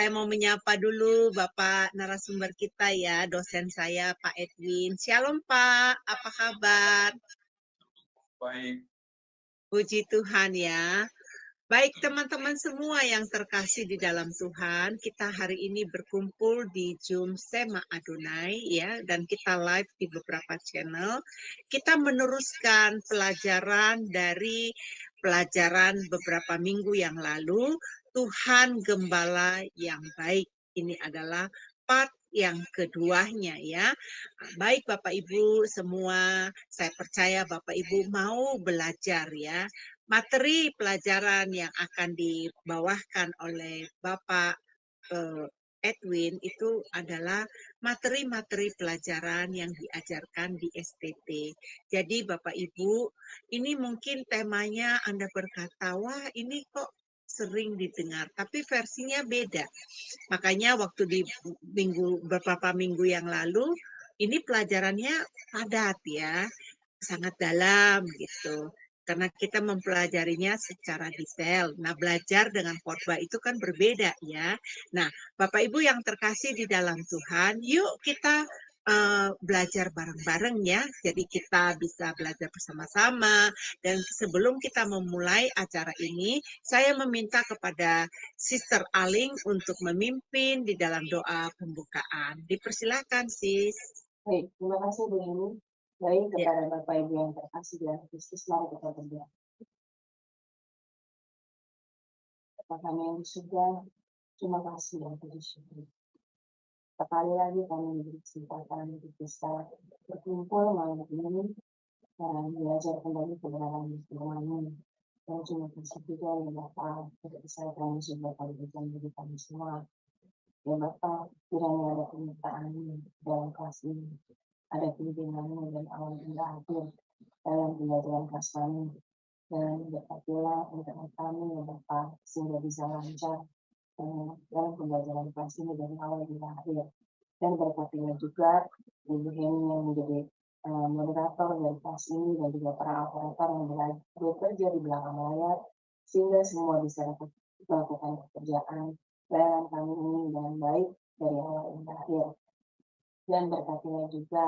saya mau menyapa dulu Bapak narasumber kita ya, dosen saya Pak Edwin. Shalom Pak, apa kabar? Baik. Puji Tuhan ya. Baik teman-teman semua yang terkasih di dalam Tuhan, kita hari ini berkumpul di Zoom Sema Adonai ya, dan kita live di beberapa channel. Kita meneruskan pelajaran dari pelajaran beberapa minggu yang lalu, Tuhan Gembala yang baik. Ini adalah part yang keduanya ya. Baik Bapak Ibu semua, saya percaya Bapak Ibu mau belajar ya. Materi pelajaran yang akan dibawakan oleh Bapak Edwin itu adalah materi-materi pelajaran yang diajarkan di STT. Jadi Bapak Ibu, ini mungkin temanya Anda berkata, wah ini kok sering didengar, tapi versinya beda. Makanya waktu di beberapa minggu yang lalu, ini pelajarannya padat ya, sangat dalam gitu. Karena kita mempelajarinya secara detail. Nah, belajar dengan khotbah itu kan berbeda ya. Nah, Bapak Ibu yang terkasih di dalam Tuhan, yuk kita belajar bareng-bareng ya. Jadi kita bisa belajar bersama-sama. Dan sebelum kita memulai acara ini, saya meminta kepada Sister Aling untuk memimpin di dalam doa pembukaan. Dipersilakan, Sis. Baik, terima kasih Bu Yuni. Baik, kepada Bapak Ibu yang terkasih dalam Kristus, mari kita berdoa. Bapa kami yang di surga, terima kasih dan puji syukur. Sekali lagi kami diberi kesempatan untuk bisa berkumpul malam ini dan belajar kembali kebenaran firman-Mu. Dan terima kasih juga ya Bapak, untuk kesehatan juga kami berikan bagi kami semua. Ya Bapak, kiranya ada penyertaan dalam kelas ini, ada pimpinan-Mu dan awal hingga akhir dalam pembelajaran kelas kami. Dan berkatilah untuk kami ya Bapak, sehingga bisa lancar dalam pembelajaran kelas ini dari awal hingga akhir. Dan berkatilah juga Ibu Heni yang menjadi moderator dari kelas ini dan juga para operator yang bekerja di belakang layar, sehingga semua bisa dapat melakukan pekerjaan pelayanan kami ini dengan baik dari awal hingga akhir. Dan berkatilah juga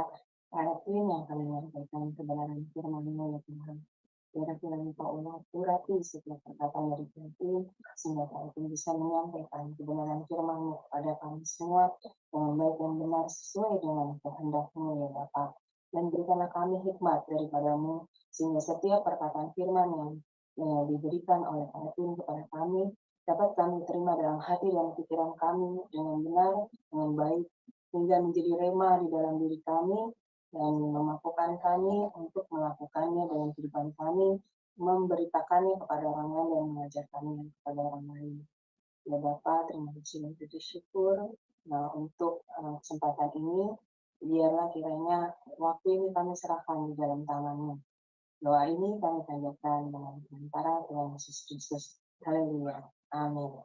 Pak Edwin yang akan menyampaikan kebenaran firman-Mu ya Tuhan. Biar Tuhan Engkau urapi setiap perkataan dari Tuhan, sehingga Pak Edwin bisa menyampaikan kebenaran firman-Mu kepada kami semua dengan baik dan benar sesuai dengan kehendak-Mu ya Bapa. Dan berikanlah kami hikmat daripada-Mu, sehingga setiap perkataan firman yang diberikan oleh Pak Edwin kepada kami dapat kami terima dalam hati dan pikiran kami dengan benar, dengan baik, hingga menjadi rema di dalam diri kami dan memampukan kami untuk melakukannya dalam kehidupan kami, memberitakannya kepada orang lain dan mengajarkannya kepada orang lain. Ya Bapa, terima kasih dan puji syukur untuk kesempatan ini. Biarlah kiranya waktu ini kami serahkan di dalam tangan-Mu. Doa ini kami panjatkan dengan antara Tuhan Yesus Kristus. Haleluya. Amin.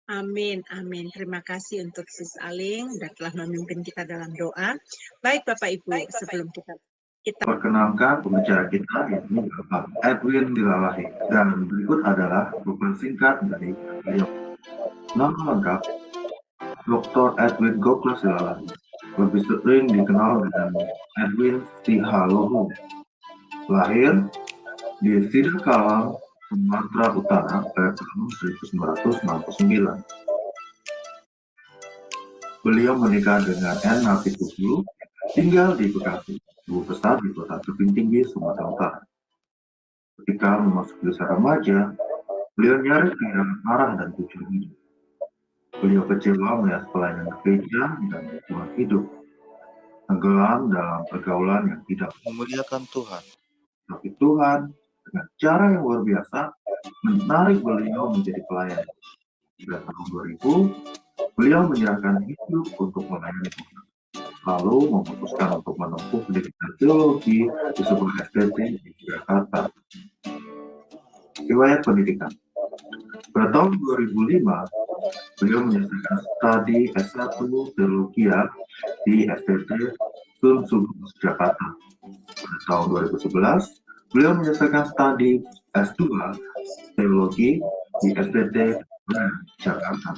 Amin, amin. Terima kasih untuk Sis Aling dan telah memimpin kita dalam doa. Baik Bapak Ibu, sebelum kita perkenalkan pembicara kita, yakni Bapak Edwin Dilalahi. Dan berikut adalah profil singkat dari beliau. Nama lengkap Dr. Edwin Goklas Dilalahi, lebih sering dikenal dengan Edwin Sihalohu. Lahir di Sidakalang, Sumatera Utara pada tahun 1969. Beliau menikah dengan N. Napitupulu, tinggal di Bekasi, ibu besar di Kota Tebing Tinggi, Sumatera Utara. Ketika memasuki usia remaja, beliau nyaris kehilangan arah dan tujuan hidup. Beliau kecewa melihat pelayanan gereja dan lingkungan hidup tenggelam dalam pergaulan yang tidak memuliakan Tuhan. Tapi Tuhan dengan cara yang luar biasa menarik beliau menjadi pelayan. Pada tahun 2000, beliau menyerahkan hidup untuk melayani Tuhan. Lalu memutuskan untuk menempuh pendidikan teologi di sebuah STT di Jakarta. Riwayat pendidikan. Pada tahun 2005, beliau menyelesaikan studi S1 Teologi di STT Sun Subus Jakarta. Pada tahun 2011, beliau menyelesaikan studi S2 Teologi di STT Jakarta.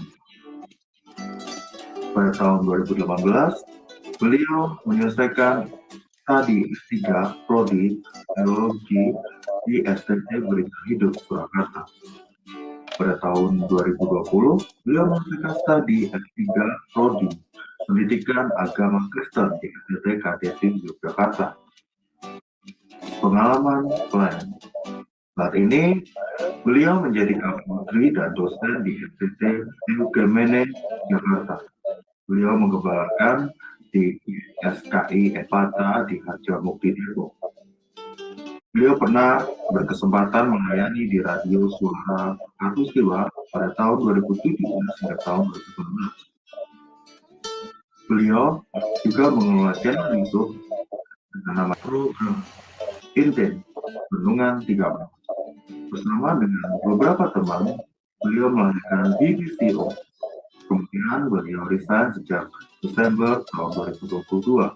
pada tahun 2018, beliau menyelesaikan studi S3 Prodi Biologi di STT Berita Hidup Surakarta. Pada tahun 2020, beliau menyelesaikan studi S3 Prodi Pendidikan Agama Kristen di STT KTT Yogyakarta. Pengalaman lain. Saat ini, beliau menjadi kapolri dan dosen di STT Ilkemene Jakarta. Beliau menggembalakan di SKI Epata di Harjamukti Depok. Beliau pernah berkesempatan melayani di Radio Suara Katulistiwa pada tahun 2017 hingga tahun 2019. Beliau juga mengelola channel YouTube dengan nama program Inten Renungan 3 Bersama dengan beberapa teman, beliau melahirkan BBCO. Kemudian beliau resign sejak Desember tahun 2022.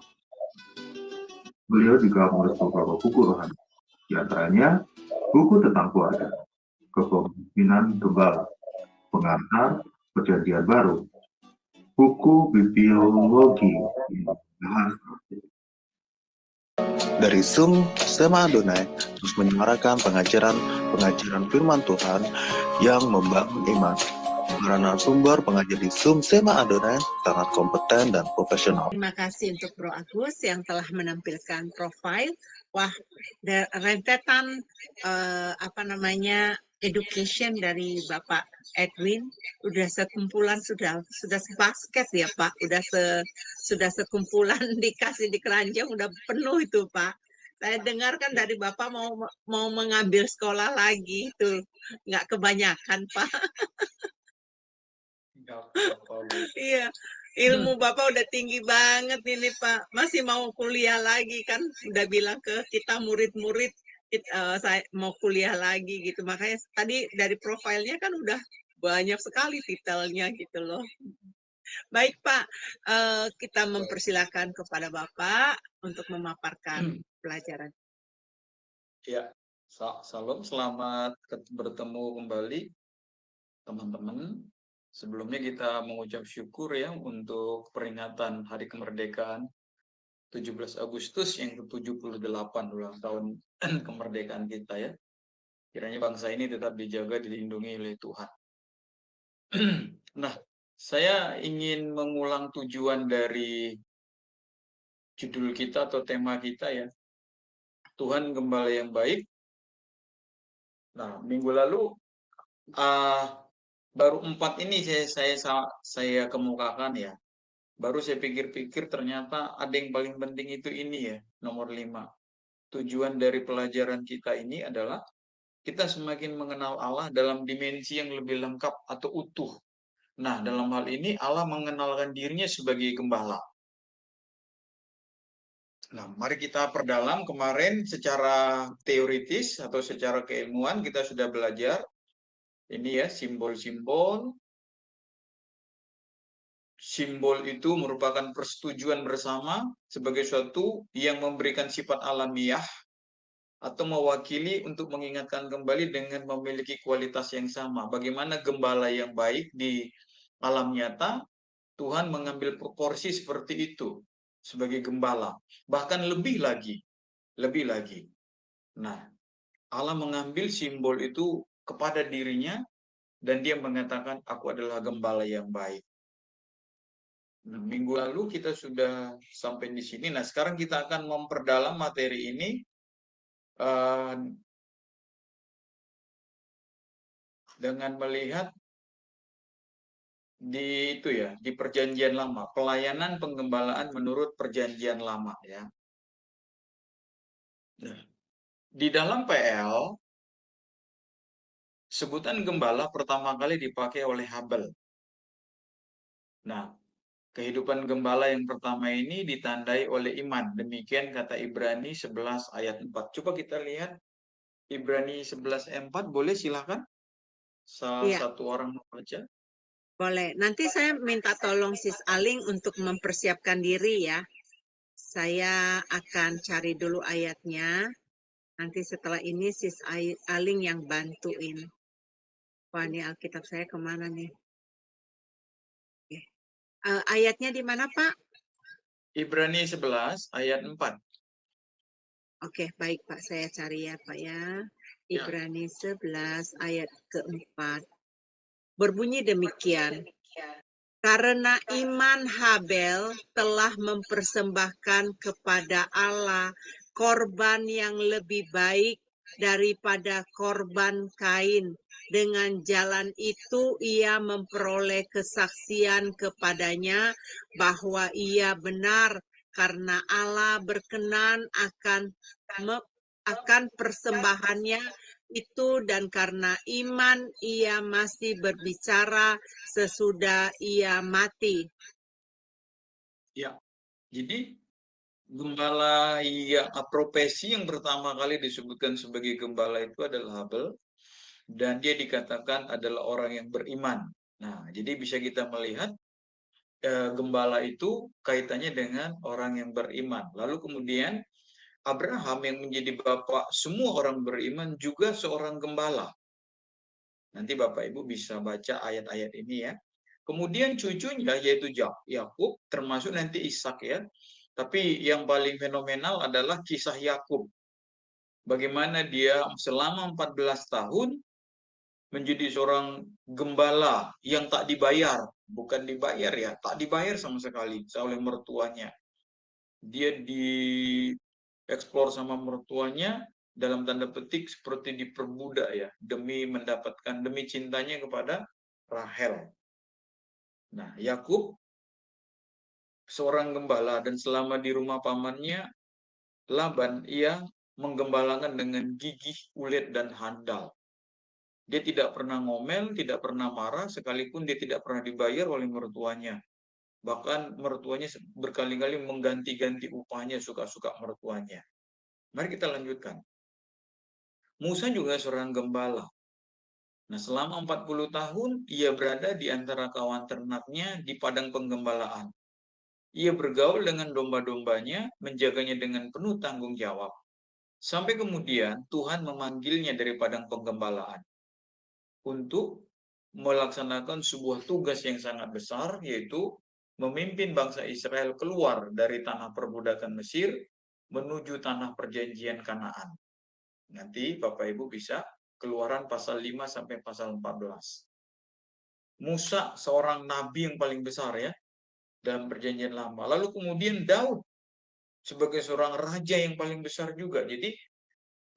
Beliau juga menulis beberapa buku rohani, di antaranya buku tentang keluarga, kepemimpinan gembala, pengantar perjanjian baru, buku bibliologi bahasa. Dari Zoom Sema Adonai terus menyuarakan pengajaran firman Tuhan yang membangun iman. Para narasumber pengajar di Zoom Sema Adonai sangat kompeten dan profesional. Terima kasih untuk Bro Agus yang telah menampilkan profil. Wah, rentetan education dari Bapak Edwin udah sekumpulan sudah sebasket ya Pak, sudah sekumpulan dikasih di keranjang udah penuh itu Pak. Saya dengar kan dari Bapak mau mengambil sekolah lagi itu nggak kebanyakan Pak. Iya, ilmu Bapak udah tinggi banget ini Pak. Masih mau kuliah lagi kan? Udah bilang ke kita murid-murid saya mau kuliah lagi gitu. Makanya tadi dari profilnya kan udah banyak sekali titelnya gitu loh. Baik Pak, kita mempersilahkan kepada Bapak untuk memaparkan pelajaran. Ya, salam, selamat bertemu kembali teman-teman. Sebelumnya kita mengucap syukur ya untuk peringatan Hari Kemerdekaan 17 Agustus yang ke-78 ulang tahun kemerdekaan kita ya. Kiranya bangsa ini tetap dijaga, dilindungi oleh Tuhan. Nah, saya ingin mengulang tujuan dari judul kita atau tema kita ya. Tuhan Gembala yang baik. Nah, minggu lalu baru 4 ini saya kemukakan ya. Baru saya pikir-pikir ternyata ada yang paling penting itu ini ya, nomor 5. Tujuan dari pelajaran kita ini adalah kita semakin mengenal Allah dalam dimensi yang lebih lengkap atau utuh. Nah, dalam hal ini Allah mengenalkan dirinya sebagai gembala. Nah, mari kita perdalam. Kemarin secara teoritis atau secara keilmuan kita sudah belajar ini ya, simbol-simbol. Simbol itu merupakan persetujuan bersama sebagai suatu yang memberikan sifat alamiah atau mewakili untuk mengingatkan kembali dengan memiliki kualitas yang sama. Bagaimana gembala yang baik di alam nyata, Tuhan mengambil proporsi seperti itu sebagai gembala. Bahkan lebih lagi. Nah, Allah mengambil simbol itu kepada dirinya dan dia mengatakan, aku adalah gembala yang baik. Nah, minggu lalu kita sudah sampai di sini. Nah, sekarang kita akan memperdalam materi ini dengan melihat di Perjanjian Lama, pelayanan penggembalaan menurut Perjanjian Lama ya. Nah, di dalam PL sebutan gembala pertama kali dipakai oleh Habel. Nah, kehidupan gembala yang pertama ini ditandai oleh iman. Demikian kata Ibrani 11 ayat 4. Coba kita lihat Ibrani 11 ayat 4, boleh silakan? Satu orang membaca. Boleh. Nanti saya minta tolong Sis Aling untuk mempersiapkan diri ya. Saya akan cari dulu ayatnya. Nanti setelah ini Sis Aling yang bantuin. Wah, ini Alkitab saya kemana nih? Oke. Ayatnya di mana, Pak? Ibrani 11 ayat 4. Oke, baik Pak, saya cari ya Pak ya. Ya. Ibrani 11 ayat keempat. Berbunyi demikian. Karena iman Habel telah mempersembahkan kepada Allah korban yang lebih baik daripada korban Kain. Dengan jalan itu ia memperoleh kesaksian kepadanya bahwa ia benar karena Allah berkenan akan persembahannya itu, dan karena iman ia masih berbicara sesudah ia mati. Ya. Jadi gembala yang profesi yang pertama kali disebutkan sebagai gembala itu adalah Habel, dan dia dikatakan adalah orang yang beriman. Nah, jadi bisa kita melihat gembala itu kaitannya dengan orang yang beriman. Lalu kemudian Abraham yang menjadi bapak semua orang beriman juga seorang gembala. Nanti Bapak Ibu bisa baca ayat-ayat ini ya. Kemudian cucunya yaitu Yakub, termasuk nanti Ishak ya. Tapi yang paling fenomenal adalah kisah Yakub. Bagaimana dia selama 14 tahun menjadi seorang gembala yang tak dibayar. Bukan dibayar ya, tak dibayar sama sekali oleh mertuanya. Dia dieksplor sama mertuanya, dalam tanda petik seperti diperbudak ya, demi cintanya kepada Rahel. Nah, Yakub seorang gembala, dan selama di rumah pamannya Laban, ia menggembalakan dengan gigih, ulet, dan handal. Dia tidak pernah ngomel, tidak pernah marah, sekalipun dia tidak pernah dibayar oleh mertuanya. Bahkan mertuanya berkali-kali mengganti-ganti upahnya suka-suka mertuanya. Mari kita lanjutkan. Musa juga seorang gembala. Nah, selama 40 tahun ia berada di antara kawan ternaknya di padang penggembalaan. Ia bergaul dengan domba-dombanya, menjaganya dengan penuh tanggung jawab. Sampai kemudian Tuhan memanggilnya dari padang penggembalaan untuk melaksanakan sebuah tugas yang sangat besar, yaitu memimpin bangsa Israel keluar dari tanah perbudakan Mesir menuju tanah perjanjian Kanaan. Nanti Bapak Ibu bisa Keluaran pasal 5 sampai pasal 14. Musa seorang nabi yang paling besar ya dalam perjanjian lama. Lalu kemudian Daud sebagai seorang raja yang paling besar juga. Jadi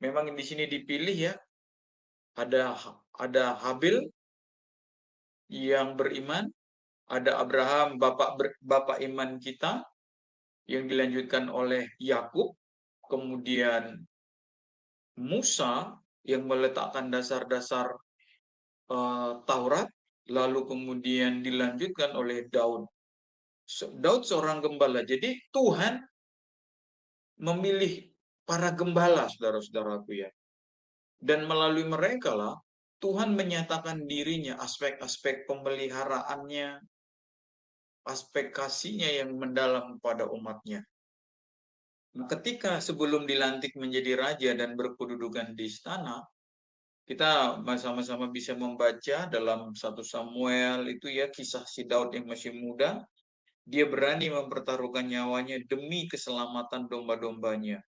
memang di sini dipilih ya, ada Habil yang beriman, ada Abraham bapak iman kita yang dilanjutkan oleh Yakub, kemudian Musa yang meletakkan dasar-dasar Taurat, lalu kemudian dilanjutkan oleh Daud. Daud seorang gembala. Jadi Tuhan memilih para gembala, saudara-saudaraku ya. Dan melalui mereka lah Tuhan menyatakan dirinya, aspek-aspek pemeliharaannya, aspek kasihnya yang mendalam pada umatnya. Ketika sebelum dilantik menjadi raja dan berkedudukan di istana, kita sama-sama bisa membaca dalam 1 Samuel itu ya, kisah si Daud yang masih muda. Dia berani mempertaruhkan nyawanya demi keselamatan domba-dombanya.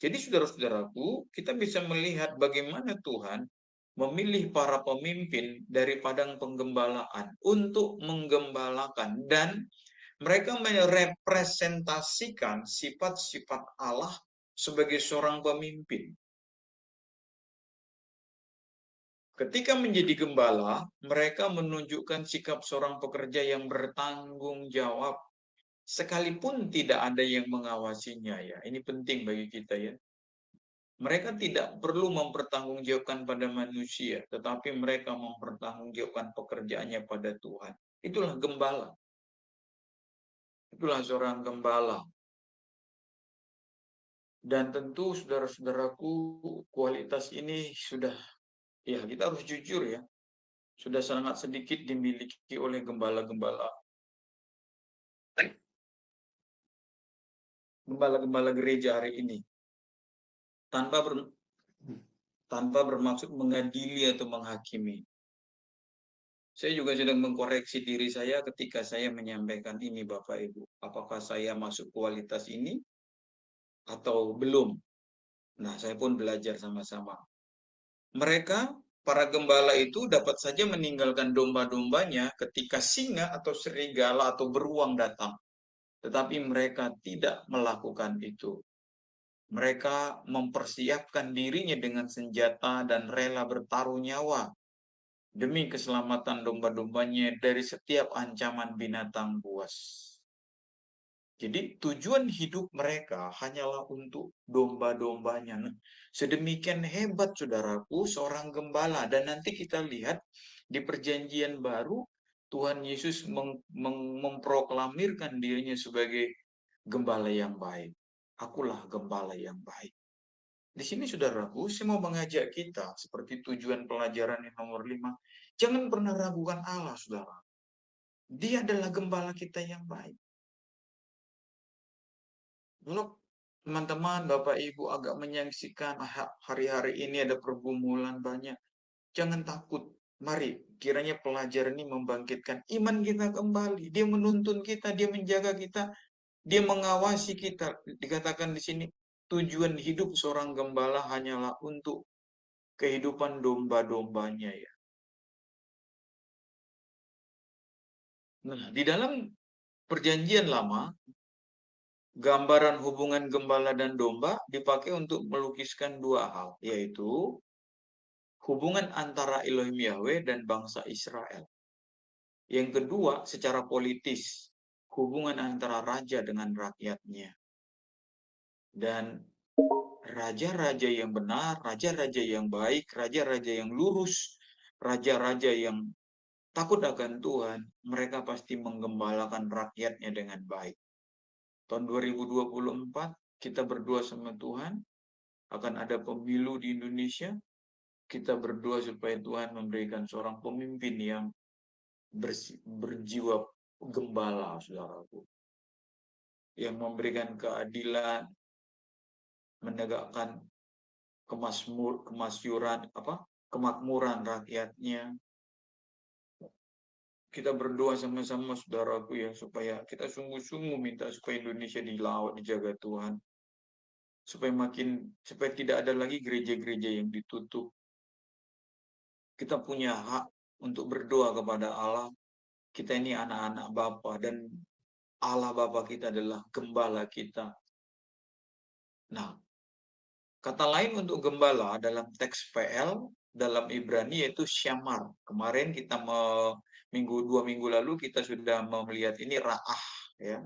Jadi saudara-saudaraku, kita bisa melihat bagaimana Tuhan memilih para pemimpin dari padang penggembalaan untuk menggembalakan, dan mereka merepresentasikan sifat-sifat Allah sebagai seorang pemimpin. Ketika menjadi gembala, mereka menunjukkan sikap seorang pekerja yang bertanggung jawab, sekalipun tidak ada yang mengawasinya ya. Ini penting bagi kita ya. Mereka tidak perlu mempertanggungjawabkan pada manusia, tetapi mereka mempertanggungjawabkan pekerjaannya pada Tuhan. Itulah gembala. Itulah seorang gembala. Dan tentu saudara-saudaraku, kualitas ini sudah, ya kita harus jujur ya, sudah sangat sedikit dimiliki oleh gembala-gembala gereja hari ini. Tanpa bermaksud mengadili atau menghakimi. Saya juga sedang mengkoreksi diri saya ketika saya menyampaikan ini, Bapak Ibu. Apakah saya masuk kualitas ini atau belum? Nah, saya pun belajar sama-sama. Mereka, para gembala itu dapat saja meninggalkan domba-dombanya ketika singa atau serigala atau beruang datang. Tetapi mereka tidak melakukan itu. Mereka mempersiapkan dirinya dengan senjata dan rela bertaruh nyawa demi keselamatan domba-dombanya dari setiap ancaman binatang buas. Jadi tujuan hidup mereka hanyalah untuk domba-dombanya. Nah, sedemikian hebat, saudaraku, seorang gembala. Dan nanti kita lihat di perjanjian baru, Tuhan Yesus memproklamirkan dirinya sebagai gembala yang baik. Akulah gembala yang baik. Di sini, saudaraku, saya mau mengajak kita, seperti tujuan pelajaran yang nomor 5, jangan pernah ragukan Allah, saudara. Dia adalah gembala kita yang baik. Kalau teman-teman, Bapak Ibu agak menyaksikan hari-hari ini ada pergumulan banyak, jangan takut. Mari, kiranya pelajaran ini membangkitkan iman kita kembali. Dia menuntun kita, dia menjaga kita, dia mengawasi kita. Dikatakan di sini, tujuan hidup seorang gembala hanyalah untuk kehidupan domba-dombanya ya. Nah, di dalam perjanjian lama, gambaran hubungan gembala dan domba dipakai untuk melukiskan dua hal, yaitu hubungan antara Elohim Yahweh dan bangsa Israel. Yang kedua, secara politis, hubungan antara raja dengan rakyatnya. Dan raja-raja yang benar, raja-raja yang baik, raja-raja yang lurus, raja-raja yang takut akan Tuhan, mereka pasti menggembalakan rakyatnya dengan baik. Tahun 2024, kita berdoa sama Tuhan, akan ada pemilu di Indonesia. Kita berdoa supaya Tuhan memberikan seorang pemimpin yang berjiwa gembala, saudaraku. Yang memberikan keadilan, menegakkan kemakmuran rakyatnya. Kita berdoa sama-sama, saudaraku, ya, supaya kita sungguh-sungguh minta supaya Indonesia dilawat, dijaga Tuhan. Supaya tidak ada lagi gereja-gereja yang ditutup. Kita punya hak untuk berdoa kepada Allah. Kita ini anak-anak Bapa, dan Allah Bapa kita adalah gembala kita. Nah, kata lain untuk gembala dalam teks PL dalam Ibrani yaitu syamar. Kemarin kita 2 minggu lalu kita sudah melihat ini ra'ah, ya,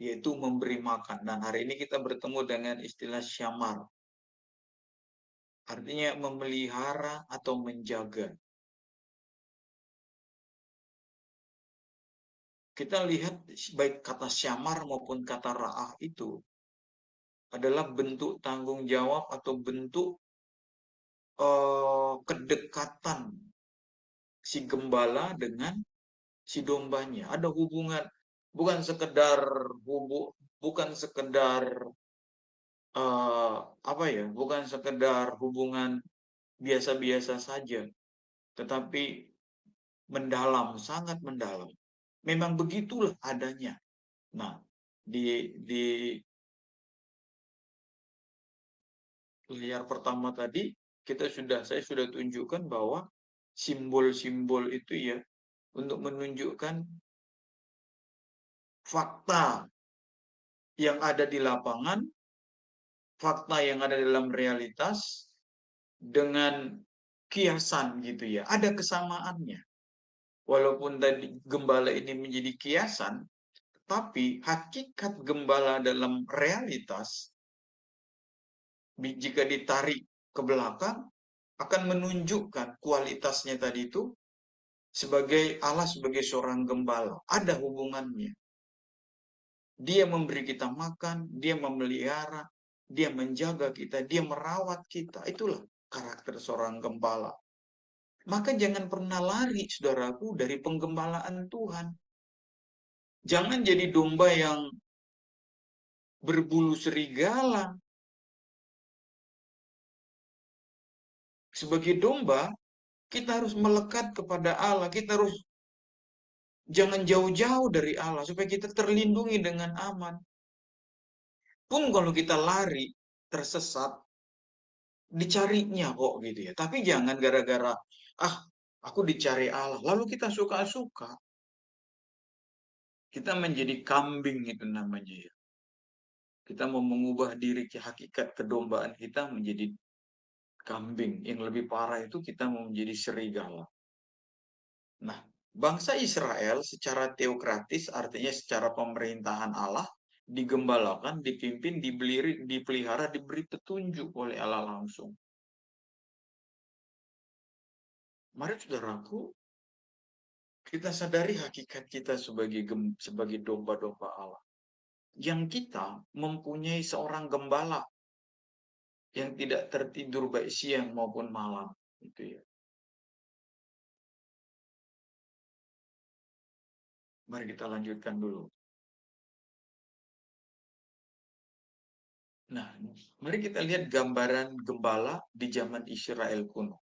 yaitu memberi makan. Dan hari ini kita bertemu dengan istilah syamar. Artinya memelihara atau menjaga. Kita lihat baik kata syamar maupun kata ra'ah itu adalah bentuk tanggung jawab atau bentuk kedekatan si gembala dengan si dombanya. Ada hubungan, bukan sekedar bukan sekedar hubungan biasa-biasa saja, tetapi mendalam, sangat mendalam. Memang begitulah adanya. Nah, di layar pertama tadi saya sudah tunjukkan bahwa simbol-simbol itu ya untuk menunjukkan fakta yang ada di lapangan, fakta yang ada dalam realitas dengan kiasan gitu ya. Ada kesamaannya. Walaupun tadi gembala ini menjadi kiasan, tapi hakikat gembala dalam realitas jika ditarik ke belakang akan menunjukkan kualitasnya tadi itu sebagai Allah sebagai seorang gembala. Ada hubungannya. Dia memberi kita makan, dia memelihara, dia menjaga kita, dia merawat kita. Itulah karakter seorang gembala. Maka jangan pernah lari, saudaraku, dari penggembalaan Tuhan. Jangan jadi domba yang berbulu serigala. Sebagai domba, Kita harus melekat kepada Allah. Kita harus jangan jauh-jauh dari Allah supaya kita terlindungi dengan aman. Pun kalau kita lari, tersesat, dicarinya kok gitu ya. Tapi jangan gara-gara, aku dicari Allah. Lalu kita suka-suka. Kita menjadi kambing itu namanya ya. Kita mau mengubah diri ke hakikat kedombaan kita menjadi kambing. Yang lebih parah itu kita mau menjadi serigala. Nah, bangsa Israel secara teokratis artinya secara pemerintahan Allah digembalakan, dipimpin, dipelihara, diberi petunjuk oleh Allah langsung. Mari saudaraku, kita sadari hakikat kita sebagai domba-domba Allah. Yang kita mempunyai seorang gembala yang tidak tertidur baik siang maupun malam, gitu ya. Mari kita lanjutkan dulu. Nah, mari kita lihat gambaran gembala di zaman Israel kuno.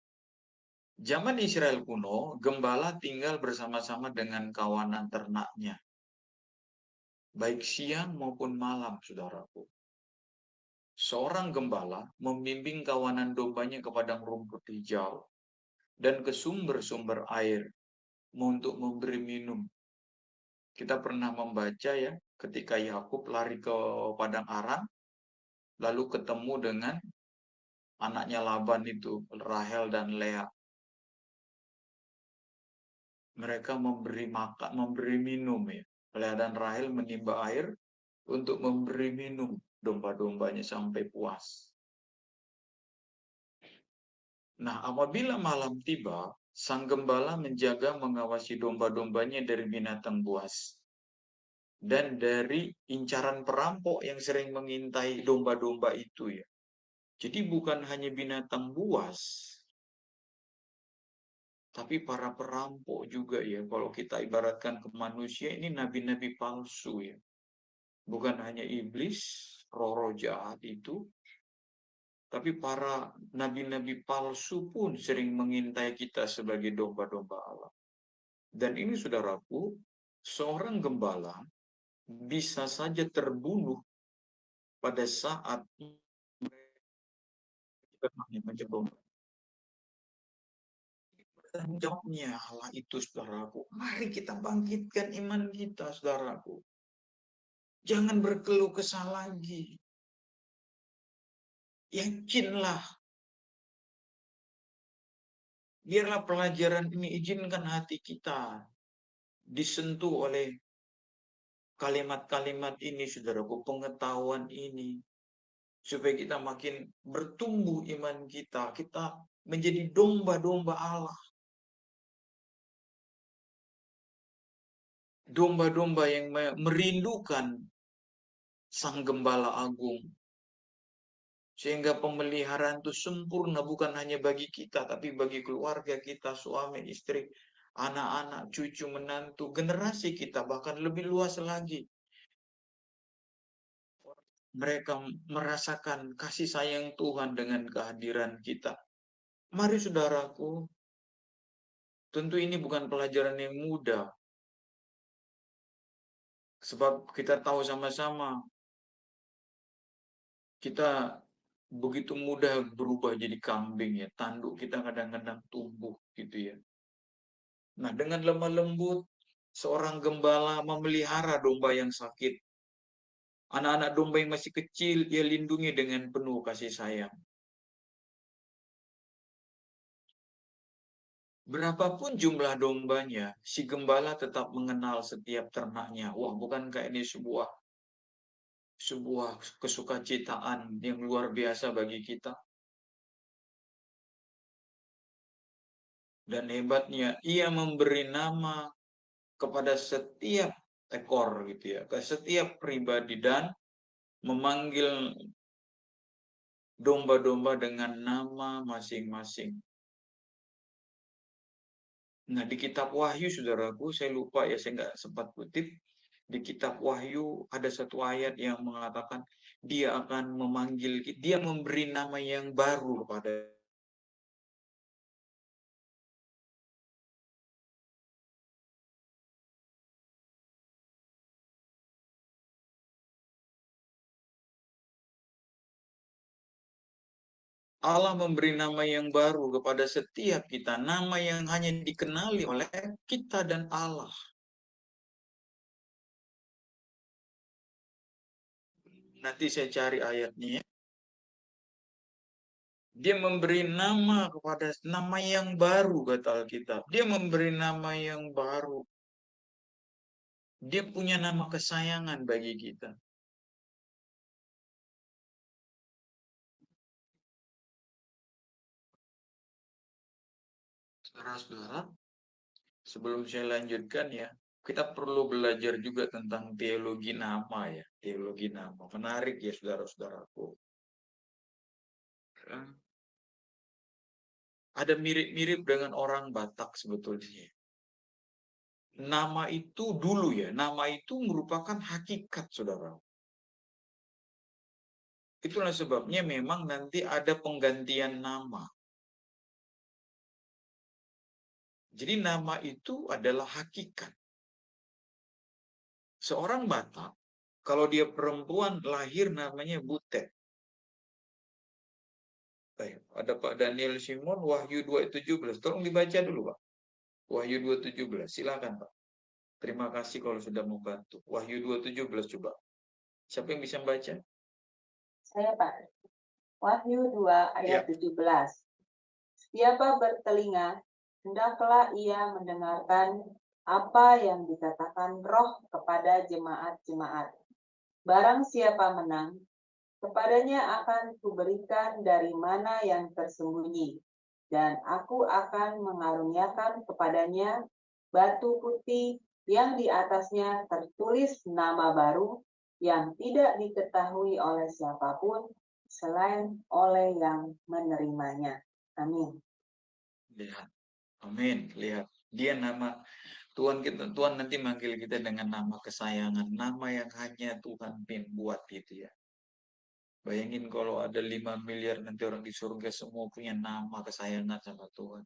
Zaman Israel kuno, gembala tinggal bersama-sama dengan kawanan ternaknya. Baik siang maupun malam, saudaraku. Seorang gembala membimbing kawanan dombanya ke padang rumput hijau dan ke sumber-sumber air untuk memberi minum. Kita pernah membaca ya, ketika Yakub lari ke padang Aram, lalu ketemu dengan anaknya Laban itu, Rahel dan Lea. Mereka memberi makan, memberi minum ya. Lea dan Rahel menimba air untuk memberi minum domba-dombanya sampai puas. Nah, apabila malam tiba, sang gembala menjaga mengawasi domba-dombanya dari binatang buas dan dari incaran perampok yang sering mengintai domba-domba itu ya. Jadi bukan hanya binatang buas, tapi para perampok juga ya. Kalau kita ibaratkan ke manusia, ini nabi-nabi palsu ya. Bukan hanya iblis, roh-roh jahat itu, tapi para nabi-nabi palsu pun sering mengintai kita sebagai domba-domba Allah. Dan ini saudaraku, seorang gembala bisa saja terbunuh pada saat kita mencoba. Tanggung jawabnya Allah itu, saudaraku. Mari kita bangkitkan iman kita, saudaraku. Jangan berkeluh kesah lagi. Yakinlah. Biarlah pelajaran ini izinkan hati kita disentuh oleh kalimat-kalimat ini, saudaraku, pengetahuan ini. Supaya kita makin bertumbuh iman kita. Kita menjadi domba-domba Allah. Domba-domba yang merindukan Sang Gembala Agung. Sehingga pemeliharaan itu sempurna bukan hanya bagi kita, tapi bagi keluarga kita, suami, istri, anak-anak, cucu, menantu, generasi kita, bahkan lebih luas lagi. Mereka merasakan kasih sayang Tuhan dengan kehadiran kita. Mari saudaraku, tentu ini bukan pelajaran yang mudah. Sebab kita tahu sama-sama, kita begitu mudah berubah jadi kambing ya. Tanduk kita kadang-kadang tumbuh gitu ya. Nah, dengan lemah lembut, seorang gembala memelihara domba yang sakit. Anak-anak domba yang masih kecil, ia lindungi dengan penuh kasih sayang. Berapapun jumlah dombanya, si gembala tetap mengenal setiap ternaknya. Wah, bukankah ini sebuah kesukacitaan yang luar biasa bagi kita? Dan hebatnya, ia memberi nama kepada setiap ekor gitu ya, ke setiap pribadi dan memanggil domba-domba dengan nama masing-masing. Nah, di kitab Wahyu, saudaraku, saya lupa ya, saya nggak sempat kutip. Di kitab Wahyu ada satu ayat yang mengatakan dia akan memanggil, dia memberi nama yang baru kepada Allah memberi nama yang baru kepada setiap kita, nama yang hanya dikenali oleh kita dan Allah. Nanti saya cari ayatnya ya. Dia memberi nama kepada nama yang baru, kata Alkitab. Dia memberi nama yang baru. Dia punya nama kesayangan bagi kita. Saudara-saudara, sebelum saya lanjutkan ya, kita perlu belajar juga tentang teologi nama ya. Teologi nama. Menarik ya saudara-saudaraku. Ada mirip-mirip dengan orang Batak sebetulnya. Nama itu dulu ya, nama itu merupakan hakikat saudara. Itulah sebabnya memang nanti ada penggantian nama. Jadi nama itu adalah hakikat. Seorang Batak, kalau dia perempuan lahir namanya Butet. Ada Pak Daniel Simon, Wahyu 2:17. Tolong dibaca dulu Pak. Wahyu 2:17. Silakan Pak. Terima kasih kalau sudah membantu. Wahyu 2:17 coba. Siapa yang bisa membaca? Saya Pak. Wahyu 2 ayat 17. Siapa bertelinga, hendaklah ia mendengarkan apa yang dikatakan Roh kepada jemaat-jemaat. Barang siapa menang, kepadanya akan kuberikan dari mana yang tersembunyi, dan aku akan mengaruniakan kepadanya batu putih yang di atasnya tertulis nama baru yang tidak diketahui oleh siapapun selain oleh yang menerimanya. Amin. Lihat. Amin. Lihat. Dia nama Tuhan kita, Tuhan nanti manggil kita dengan nama kesayangan, nama yang hanya Tuhan buat gitu ya. Bayangin kalau ada 5 miliar nanti orang di surga semua punya nama kesayangan sama Tuhan.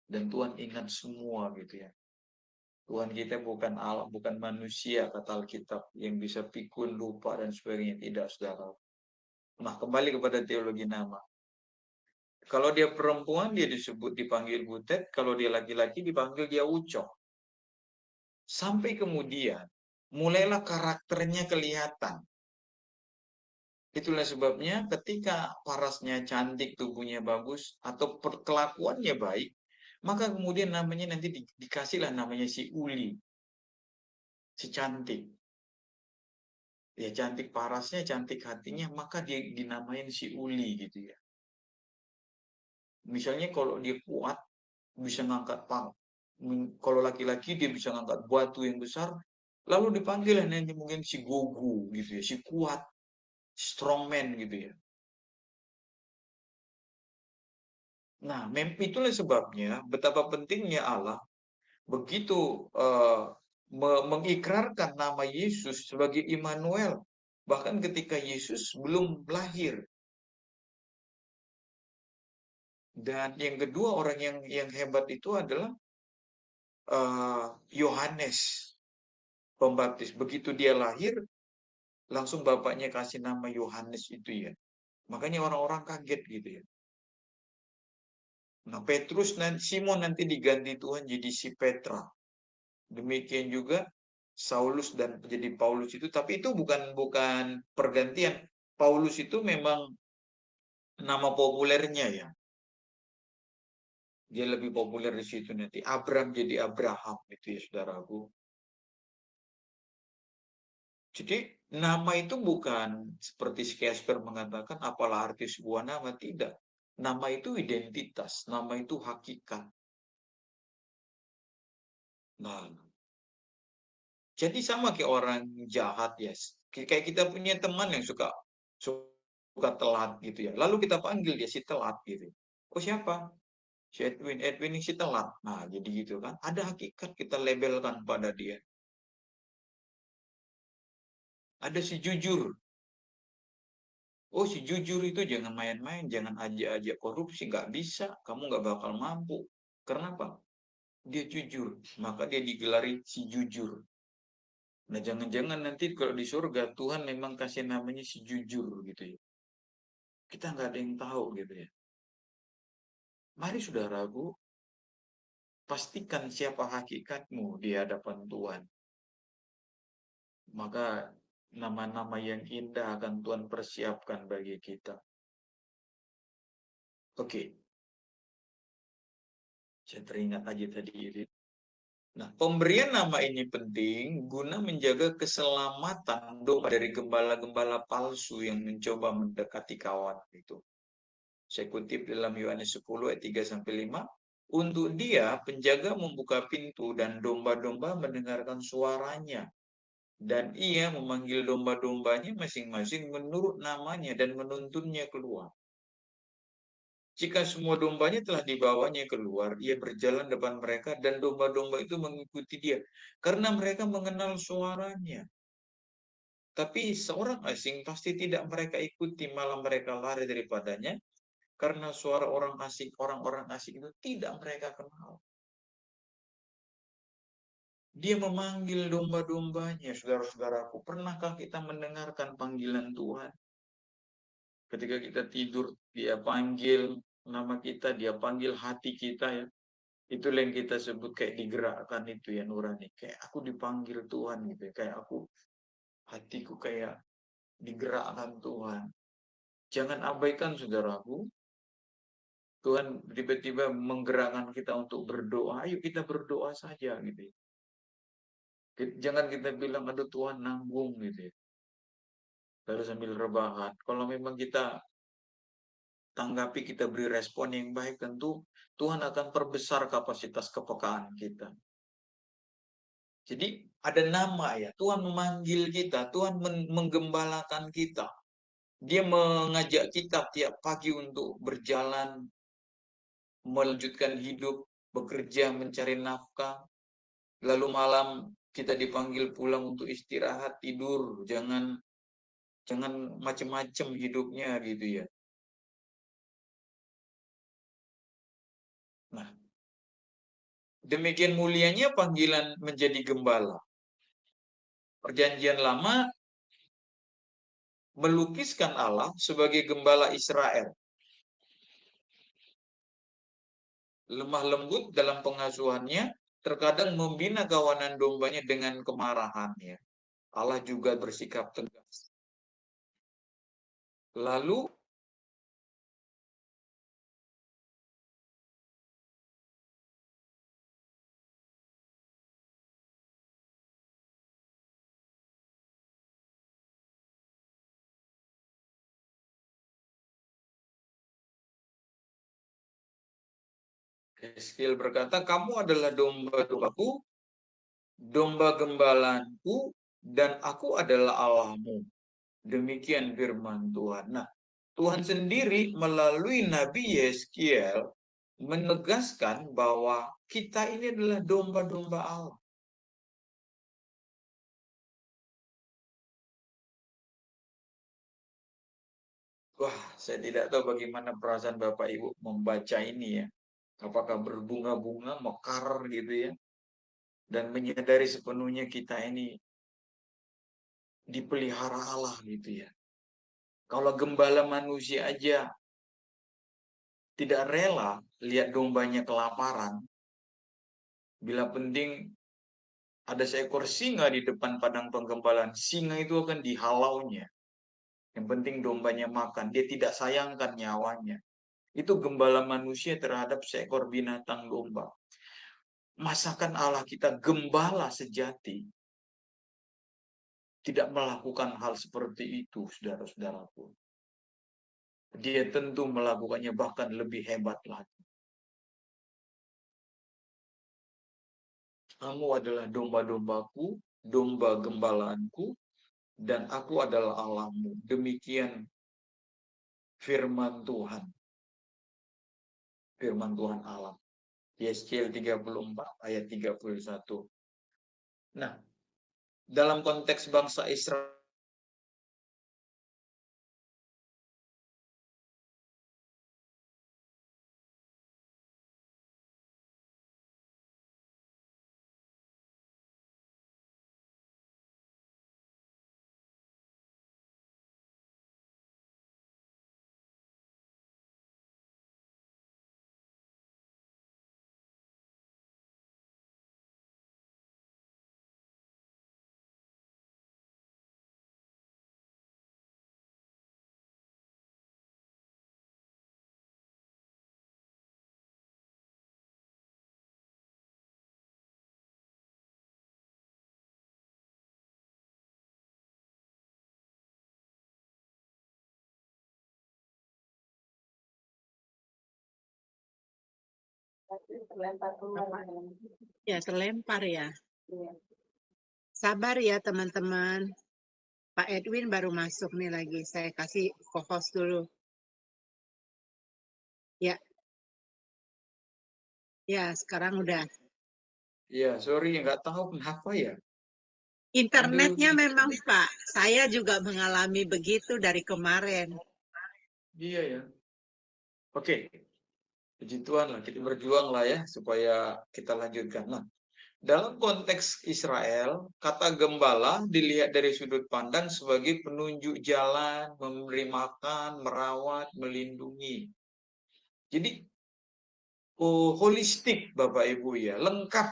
Dan Tuhan ingat semua gitu ya. Tuhan kita bukan Allah, bukan manusia kata Alkitab yang bisa pikun, lupa dan sebagainya. Tidak, saudara. Nah, kembali kepada teologi nama. Kalau dia perempuan, dia dipanggil Butet. Kalau dia laki-laki, dipanggil dia Ucok. Sampai kemudian, mulailah karakternya kelihatan. Itulah sebabnya ketika parasnya cantik, tubuhnya bagus, atau perkelakuannya baik, maka kemudian namanya nanti dikasihlah namanya si Uli. Si cantik. Ya cantik parasnya, cantik hatinya, maka dia dinamain si Uli gitu ya. Misalnya kalau dia kuat, bisa ngangkat pang. Kalau laki-laki dia bisa ngangkat batu yang besar, lalu dipanggil nanti mungkin si Gogu gitu ya, si kuat, strongman gitu ya. Nah, itulah sebabnya betapa pentingnya Allah begitu mengikrarkan nama Yesus sebagai Immanuel. Bahkan ketika Yesus belum lahir. Dan yang kedua orang yang hebat itu adalah Yohanes Pembaptis. Begitu dia lahir, langsung bapaknya kasih nama Yohanes itu ya. Makanya orang-orang kaget gitu ya. Nah, Petrus dan Simon nanti diganti Tuhan jadi si Petra. Demikian juga Saulus dan jadi Paulus itu, tapi itu bukan pergantian. Paulus itu memang nama populernya ya. Dia lebih populer di situ nanti. Abram jadi Abraham itu ya saudaraku. Jadi nama itu bukan seperti Shakespeare mengatakan apalah arti sebuah nama, tidak. Nama itu identitas, nama itu hakikat. Nah, jadi sama kayak orang jahat ya. Kayak kita punya teman yang suka telat gitu ya. Lalu kita panggil dia si telat gitu. Oh siapa? Si Edwin. Edwin ini si telat. Nah jadi gitu kan. Ada hakikat kita labelkan pada dia. Ada si jujur. Oh si jujur itu jangan main-main, jangan ajak-ajak korupsi, nggak bisa, kamu nggak bakal mampu. Kenapa? Dia jujur, maka dia digelari si jujur. Nah jangan-jangan nanti kalau di surga Tuhan memang kasih namanya si jujur gitu ya. Kita nggak ada yang tahu gitu ya. Mari saudaraku, pastikan siapa hakikatmu di hadapan Tuhan. Maka nama-nama yang indah akan Tuhan persiapkan bagi kita. Oke, saya teringat aja tadi itu. Nah, pemberian nama ini penting guna menjaga keselamatan domba dari gembala-gembala palsu yang mencoba mendekati kawan itu. Saya kutip dalam Yohanes 10 ayat 3-5. Untuk dia, penjaga membuka pintu dan domba-domba mendengarkan suaranya. Dan ia memanggil domba-dombanya masing-masing menurut namanya dan menuntunnya keluar. Jika semua dombanya telah dibawanya keluar, ia berjalan depan mereka dan domba-domba itu mengikuti dia. Karena mereka mengenal suaranya. Tapi seorang asing pasti tidak mereka ikuti, malah mereka lari daripadanya. Karena suara orang-orang asing itu tidak mereka kenal. Dia memanggil domba-dombanya, saudara-saudaraku. Pernahkah kita mendengarkan panggilan Tuhan? Ketika kita tidur, dia panggil nama kita, dia panggil hati kita ya. Itulah yang kita sebut kayak digerakkan itu ya, nurani. Kayak aku dipanggil Tuhan gitu ya. Kayak aku, hatiku kayak digerakkan Tuhan. Jangan abaikan saudaraku. Tuhan tiba-tiba menggerakkan kita untuk berdoa. Ayo kita berdoa saja gitu ya. Jangan kita bilang, aduh Tuhan nanggung gitu ya. Lalu sambil rebahan. Kalau memang kita tanggapi, kita beri respon yang baik, tentu Tuhan akan perbesar kapasitas kepekaan kita. Jadi ada nama ya, Tuhan memanggil kita, Tuhan menggembalakan kita. Dia mengajak kita tiap pagi untuk berjalan, melanjutkan hidup, bekerja, mencari nafkah. Lalu malam kita dipanggil pulang untuk istirahat, tidur, jangan macam-macam hidupnya gitu ya. Nah, demikian mulianya panggilan menjadi gembala. Perjanjian Lama melukiskan Allah sebagai gembala Israel. Lemah lembut dalam pengasuhannya, terkadang membina kawanan dombanya dengan kemarahannya. Allah juga bersikap tegas. Lalu Yeskiel berkata, kamu adalah domba-dombaku, domba gembalanku, dan aku adalah Allahmu. Demikian firman Tuhan. Nah, Tuhan sendiri melalui Nabi Yeskiel menegaskan bahwa kita ini adalah domba-domba Allah. Wah, saya tidak tahu bagaimana perasaan Bapak Ibu membaca ini ya. Apakah berbunga-bunga, mekar gitu ya. Dan menyadari sepenuhnya kita ini dipelihara Allah gitu ya. Kalau gembala manusia aja tidak rela lihat dombanya kelaparan, bila penting ada seekor singa di depan padang penggembalaan, singa itu akan dihalaunya. Yang penting dombanya makan, dia tidak sayangkan nyawanya. Itu gembala manusia terhadap seekor binatang domba. Masakan Allah kita gembala sejati tidak melakukan hal seperti itu, saudara-saudaraku. Dia tentu melakukannya bahkan lebih hebat lagi. Kamu adalah domba-dombaku, domba gembalaanku, dan aku adalah Allahmu. Demikian firman Tuhan. Firman Tuhan Allah. Yeskiel 34 ayat 31. Nah, dalam konteks bangsa Israel, Terlempar keluar. Ya, terlempar ya. Iya. Sabar ya teman-teman. Pak Edwin baru masuk nih lagi. Saya kasih co-host dulu. Ya. Ya, sekarang udah. Ya, sorry, nggak tahu kenapa ya. Internetnya Aduh. memang Pak, saya juga mengalami begitu dari kemarin. Iya ya. Oke, puji Tuhan lah, kita berjuang lah ya supaya kita lanjutkan. Nah, dalam konteks Israel, kata gembala dilihat dari sudut pandang sebagai penunjuk jalan, memberi makan, merawat, melindungi. Jadi holistik Bapak Ibu ya, lengkap.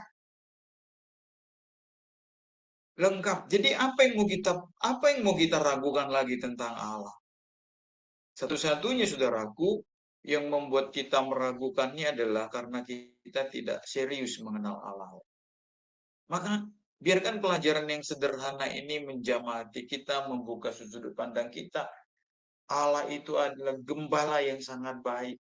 Lengkap. Jadi apa yang mau kita ragukan lagi tentang Allah? Satu-satunya saudaraku yang membuat kita meragukannya adalah karena kita tidak serius mengenal Allah. Maka biarkan pelajaran yang sederhana ini menjamah hati kita, membuka sudut pandang kita. Allah itu adalah gembala yang sangat baik.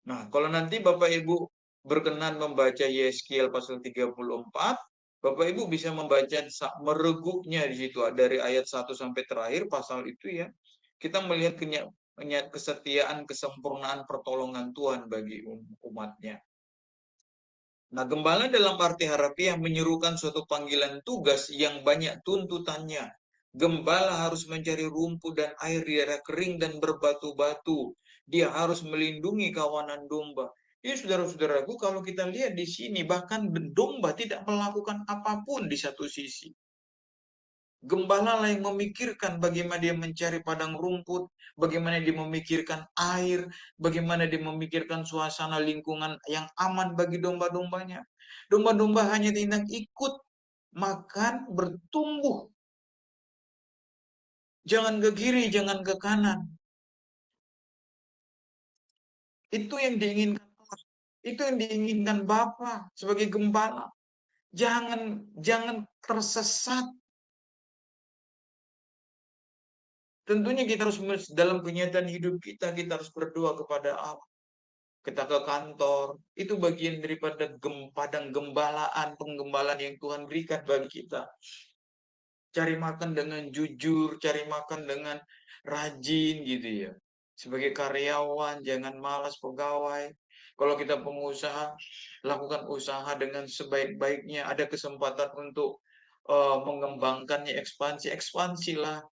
Nah, kalau nanti Bapak Ibu berkenan membaca Yeskiel pasal 34, Bapak Ibu bisa membaca mereguknya di situ dari ayat 1 sampai terakhir pasal itu ya. Kita melihat kesetiaan, kesempurnaan pertolongan Tuhan bagi umatnya. Nah, gembala dalam arti harfiah menyerukan suatu panggilan tugas yang banyak tuntutannya. Gembala harus mencari rumput dan air di daerah kering dan berbatu-batu. Dia harus melindungi kawanan domba. Ini saudara-saudaraku, kalau kita lihat di sini, bahkan domba tidak melakukan apapun di satu sisi. Gembala lah yang memikirkan bagaimana dia mencari padang rumput, bagaimana dia memikirkan air, bagaimana dia memikirkan suasana lingkungan yang aman bagi domba-dombanya. Domba-domba hanya tinggal ikut, makan, bertumbuh. Jangan ke kiri, jangan ke kanan. Itu yang diinginkan Allah. Itu yang diinginkan Bapa sebagai gembala. Jangan tersesat. Tentunya kita harus dalam kenyataan hidup kita harus berdoa kepada Allah. Kita ke kantor, itu bagian daripada padang gembalaan, penggembalaan yang Tuhan berikan bagi kita. Cari makan dengan jujur, cari makan dengan rajin gitu ya. Sebagai karyawan, jangan malas pegawai. Kalau kita pengusaha, lakukan usaha dengan sebaik-baiknya. Ada kesempatan untuk mengembangkannya, ekspansilah.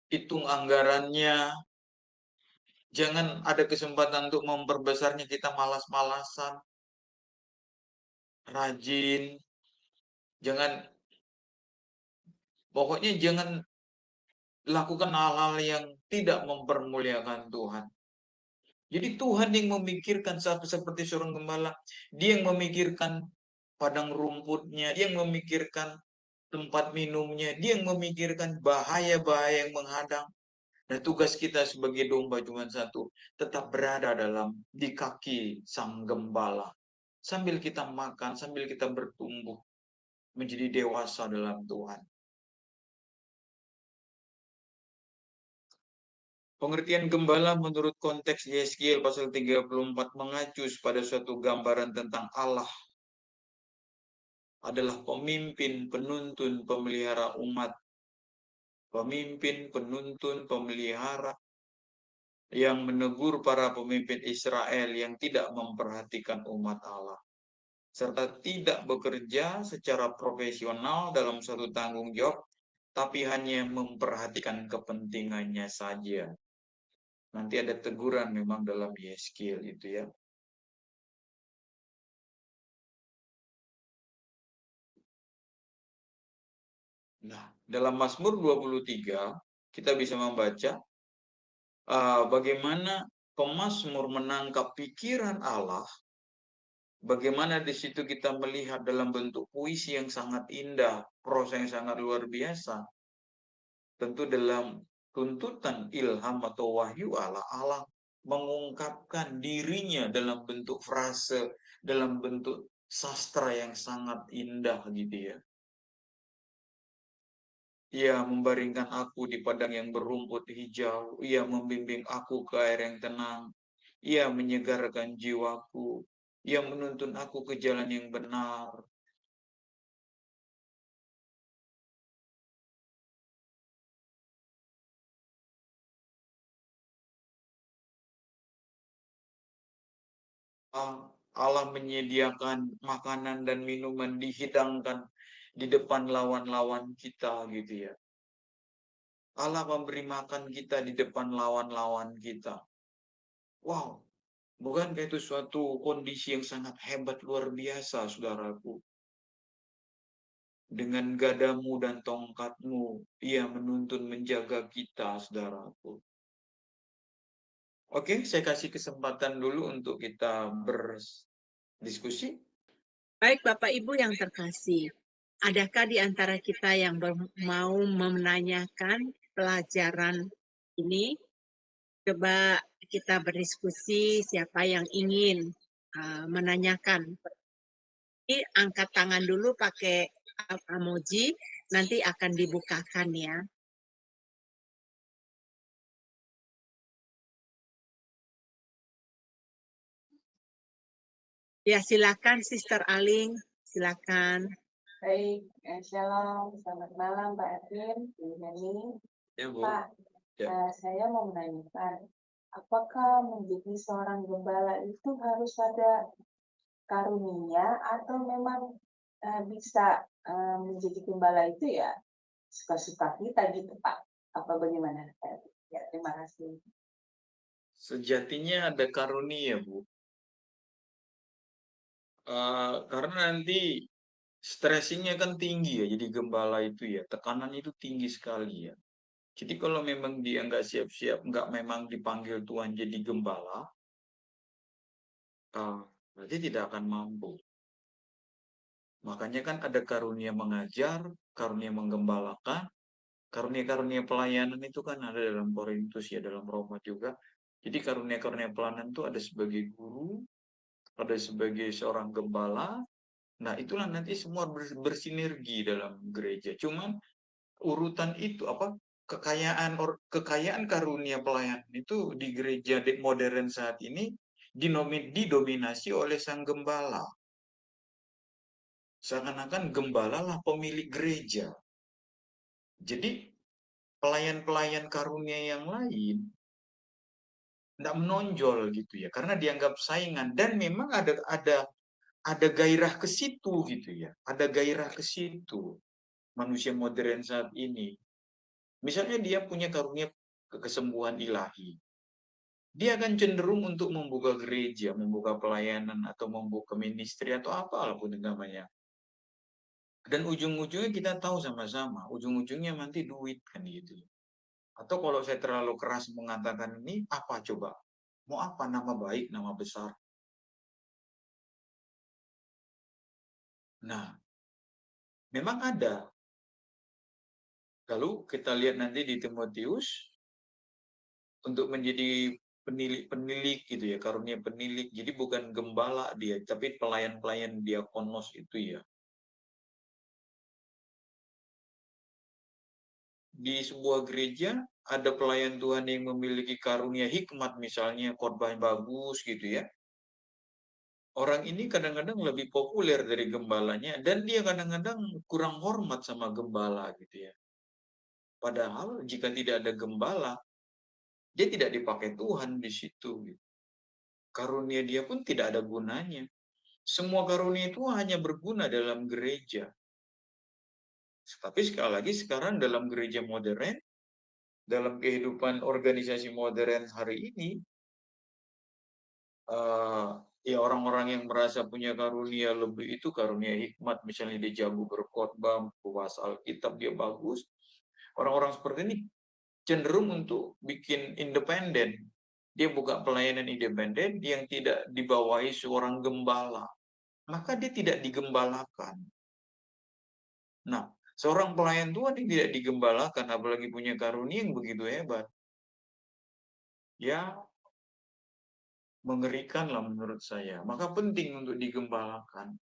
Hitung anggarannya, jangan ada kesempatan untuk memperbesarnya kita malas-malasan. Rajin, pokoknya jangan lakukan hal-hal yang tidak mempermuliakan Tuhan. Jadi Tuhan yang memikirkan seperti seorang gembala, dia yang memikirkan padang rumputnya, dia yang memikirkan tempat minumnya, dia yang memikirkan bahaya-bahaya yang menghadang. Dan tugas kita sebagai domba cuma satu, tetap berada di kaki sang gembala. Sambil kita makan, sambil kita bertumbuh, menjadi dewasa dalam Tuhan. Pengertian gembala menurut konteks Yeskiel pasal 34 mengacu pada suatu gambaran tentang Allah adalah pemimpin, penuntun, pemelihara umat. Pemimpin, penuntun, pemelihara yang menegur para pemimpin Israel yang tidak memperhatikan umat Allah, serta tidak bekerja secara profesional dalam suatu tanggung jawab, tapi hanya memperhatikan kepentingannya saja. Nanti ada teguran memang dalam Yeskiel itu ya. Nah, dalam Mazmur 23 kita bisa membaca bagaimana pemazmur menangkap pikiran Allah. Bagaimana di situ kita melihat dalam bentuk puisi yang sangat indah, prosa yang sangat luar biasa. Tentu dalam tuntutan ilham atau wahyu Allah, Allah mengungkapkan dirinya dalam bentuk frase, dalam bentuk sastra yang sangat indah gitu ya. Ia membaringkan aku di padang yang berumput hijau. Ia membimbing aku ke air yang tenang. Ia menyegarkan jiwaku. Ia menuntun aku ke jalan yang benar. Allah menyediakan makanan dan minuman dihidangkan di depan lawan-lawan kita gitu ya. Allah memberi makan kita di depan lawan-lawan kita. Wow, bukankah itu suatu kondisi yang sangat hebat luar biasa, saudaraku? Dengan gadamu dan tongkatmu, ia menuntun menjaga kita, saudaraku. Oke, saya kasih kesempatan dulu untuk kita berdiskusi. Baik Bapak Ibu yang terkasih, adakah di antara kita yang mau menanyakan pelajaran ini? Coba kita berdiskusi siapa yang ingin menanyakan. Ini angkat tangan dulu pakai emoji, nanti akan dibukakan ya. Ya, silakan Sister Aling, silakan. Baik, shalom, selamat malam Pak Erwin, Bu Nani. Ya, Bu. Pak, Ya. Saya mau menanyakan, apakah menjadi seorang gembala itu harus ada karunia atau memang bisa menjadi gembala itu ya suka-suka kita gitu Pak? Apa bagaimana? Ya, terima kasih. Sejatinya ada karunia, Bu. Karena nanti stressingnya kan tinggi ya, jadi gembala itu ya, tekanan itu tinggi sekali ya. Jadi kalau memang dia nggak siap-siap, nggak memang dipanggil Tuhan jadi gembala, berarti tidak akan mampu. Makanya kan ada karunia mengajar, karunia menggembalakan, karunia-karunia pelayanan itu kan ada dalam Korintus ya, dalam Roma juga. Jadi karunia-karunia pelayanan itu ada sebagai guru, ada sebagai seorang gembala. Nah, itulah nanti semua bersinergi dalam gereja. Cuman urutan itu apa kekayaan karunia pelayanan itu di gereja modern saat ini didominasi oleh sang gembala. Seakan-akan gembala lah pemilik gereja. Jadi pelayan-pelayan karunia yang lain tidak menonjol gitu ya, karena dianggap saingan dan memang ada gairah ke situ gitu ya, ada gairah ke situ manusia modern saat ini. Misalnya dia punya karunia kesembuhan ilahi, dia akan cenderung untuk membuka gereja, membuka pelayanan atau membuka ministry atau apapun namanya. Dan ujung-ujungnya kita tahu sama-sama, ujung-ujungnya nanti duit kan gitu. Atau kalau saya terlalu keras mengatakan ini, apa coba? Mau apa? Nama baik, nama besar. Nah, memang ada. Lalu kita lihat nanti di Timotius, untuk menjadi penilik gitu ya, karunia penilik. Jadi bukan gembala dia, tapi pelayan-pelayan diakonos itu ya. Di sebuah gereja ada pelayan Tuhan yang memiliki karunia hikmat, misalnya khotbah bagus gitu ya. Orang ini kadang-kadang lebih populer dari gembalanya dan dia kadang-kadang kurang hormat sama gembala gitu ya. Padahal jika tidak ada gembala, dia tidak dipakai Tuhan di situ. Gitu. Karunia dia pun tidak ada gunanya. Semua karunia itu hanya berguna dalam gereja. Tapi sekali lagi sekarang dalam gereja modern, dalam kehidupan organisasi modern hari ini, ya orang-orang yang merasa punya karunia lebih itu karunia hikmat, misalnya dia jago berkhotbah, puasa Alkitab, dia bagus. Orang-orang seperti ini cenderung untuk bikin independen. Dia buka pelayanan independen yang tidak dibawahi seorang gembala. Maka dia tidak digembalakan. Nah, seorang pelayan Tuhan yang tidak digembalakan, apalagi punya karunia yang begitu hebat, ya mengerikan lah menurut saya. Maka penting untuk digembalakan.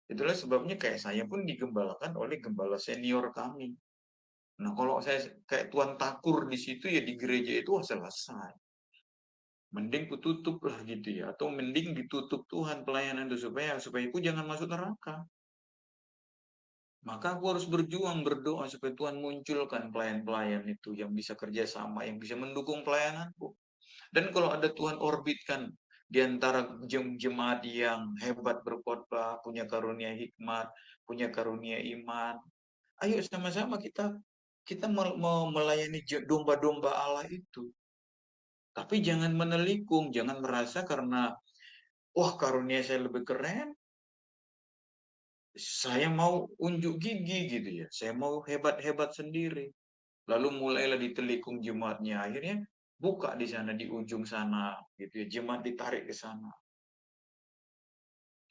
Itulah sebabnya kayak saya pun digembalakan oleh gembala senior kami. Nah, kalau saya kayak Tuan Takur di situ ya di gereja itu selesai. Mending ku tutup lah gitu ya, atau mending ditutup Tuhan pelayanan itu supaya aku jangan masuk neraka. Maka aku harus berjuang, berdoa supaya Tuhan munculkan pelayan-pelayan itu yang bisa kerjasama, yang bisa mendukung pelayananku. Dan kalau ada Tuhan orbitkan di antara jemaat yang hebat berkhotbah, punya karunia hikmat, punya karunia iman, ayo sama-sama kita melayani domba-domba Allah itu. Tapi jangan menelikung, jangan merasa karena wah karunia saya lebih keren, saya mau unjuk gigi gitu ya, saya mau hebat-hebat sendiri. Lalu mulailah ditelikung jemaatnya, akhirnya buka di sana di ujung sana gitu ya, jemaat ditarik ke sana.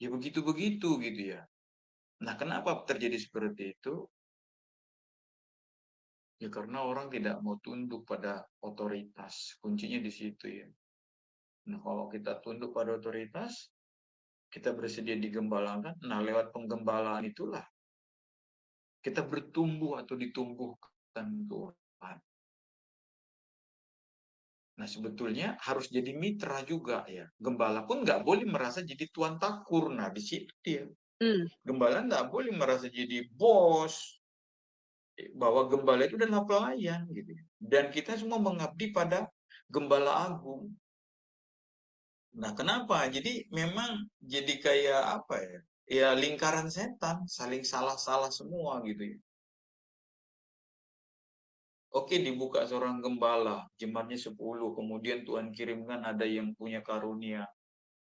Ya begitu-begitu gitu ya. Nah, kenapa terjadi seperti itu? Ya karena orang tidak mau tunduk pada otoritas. Kuncinya di situ ya. Nah, kalau kita tunduk pada otoritas, kita bersedia digembalakan. Nah, lewat penggembalaan itulah kita bertumbuh atau ditumbuhkan Tuhan. Nah, sebetulnya harus jadi mitra juga ya. Gembala pun nggak boleh merasa jadi tuan takur. Nah, di situ dia. Gembala nggak boleh merasa jadi bos. Bahwa gembala itu adalah pelayan gitu. Dan kita semua mengabdi pada gembala agung. Nah, kenapa? Jadi memang jadi kayak apa ya? Ya lingkaran setan, saling salah-salah semua gitu ya. Oke, dibuka seorang gembala, jemaatnya 10, kemudian Tuhan kirimkan ada yang punya karunia.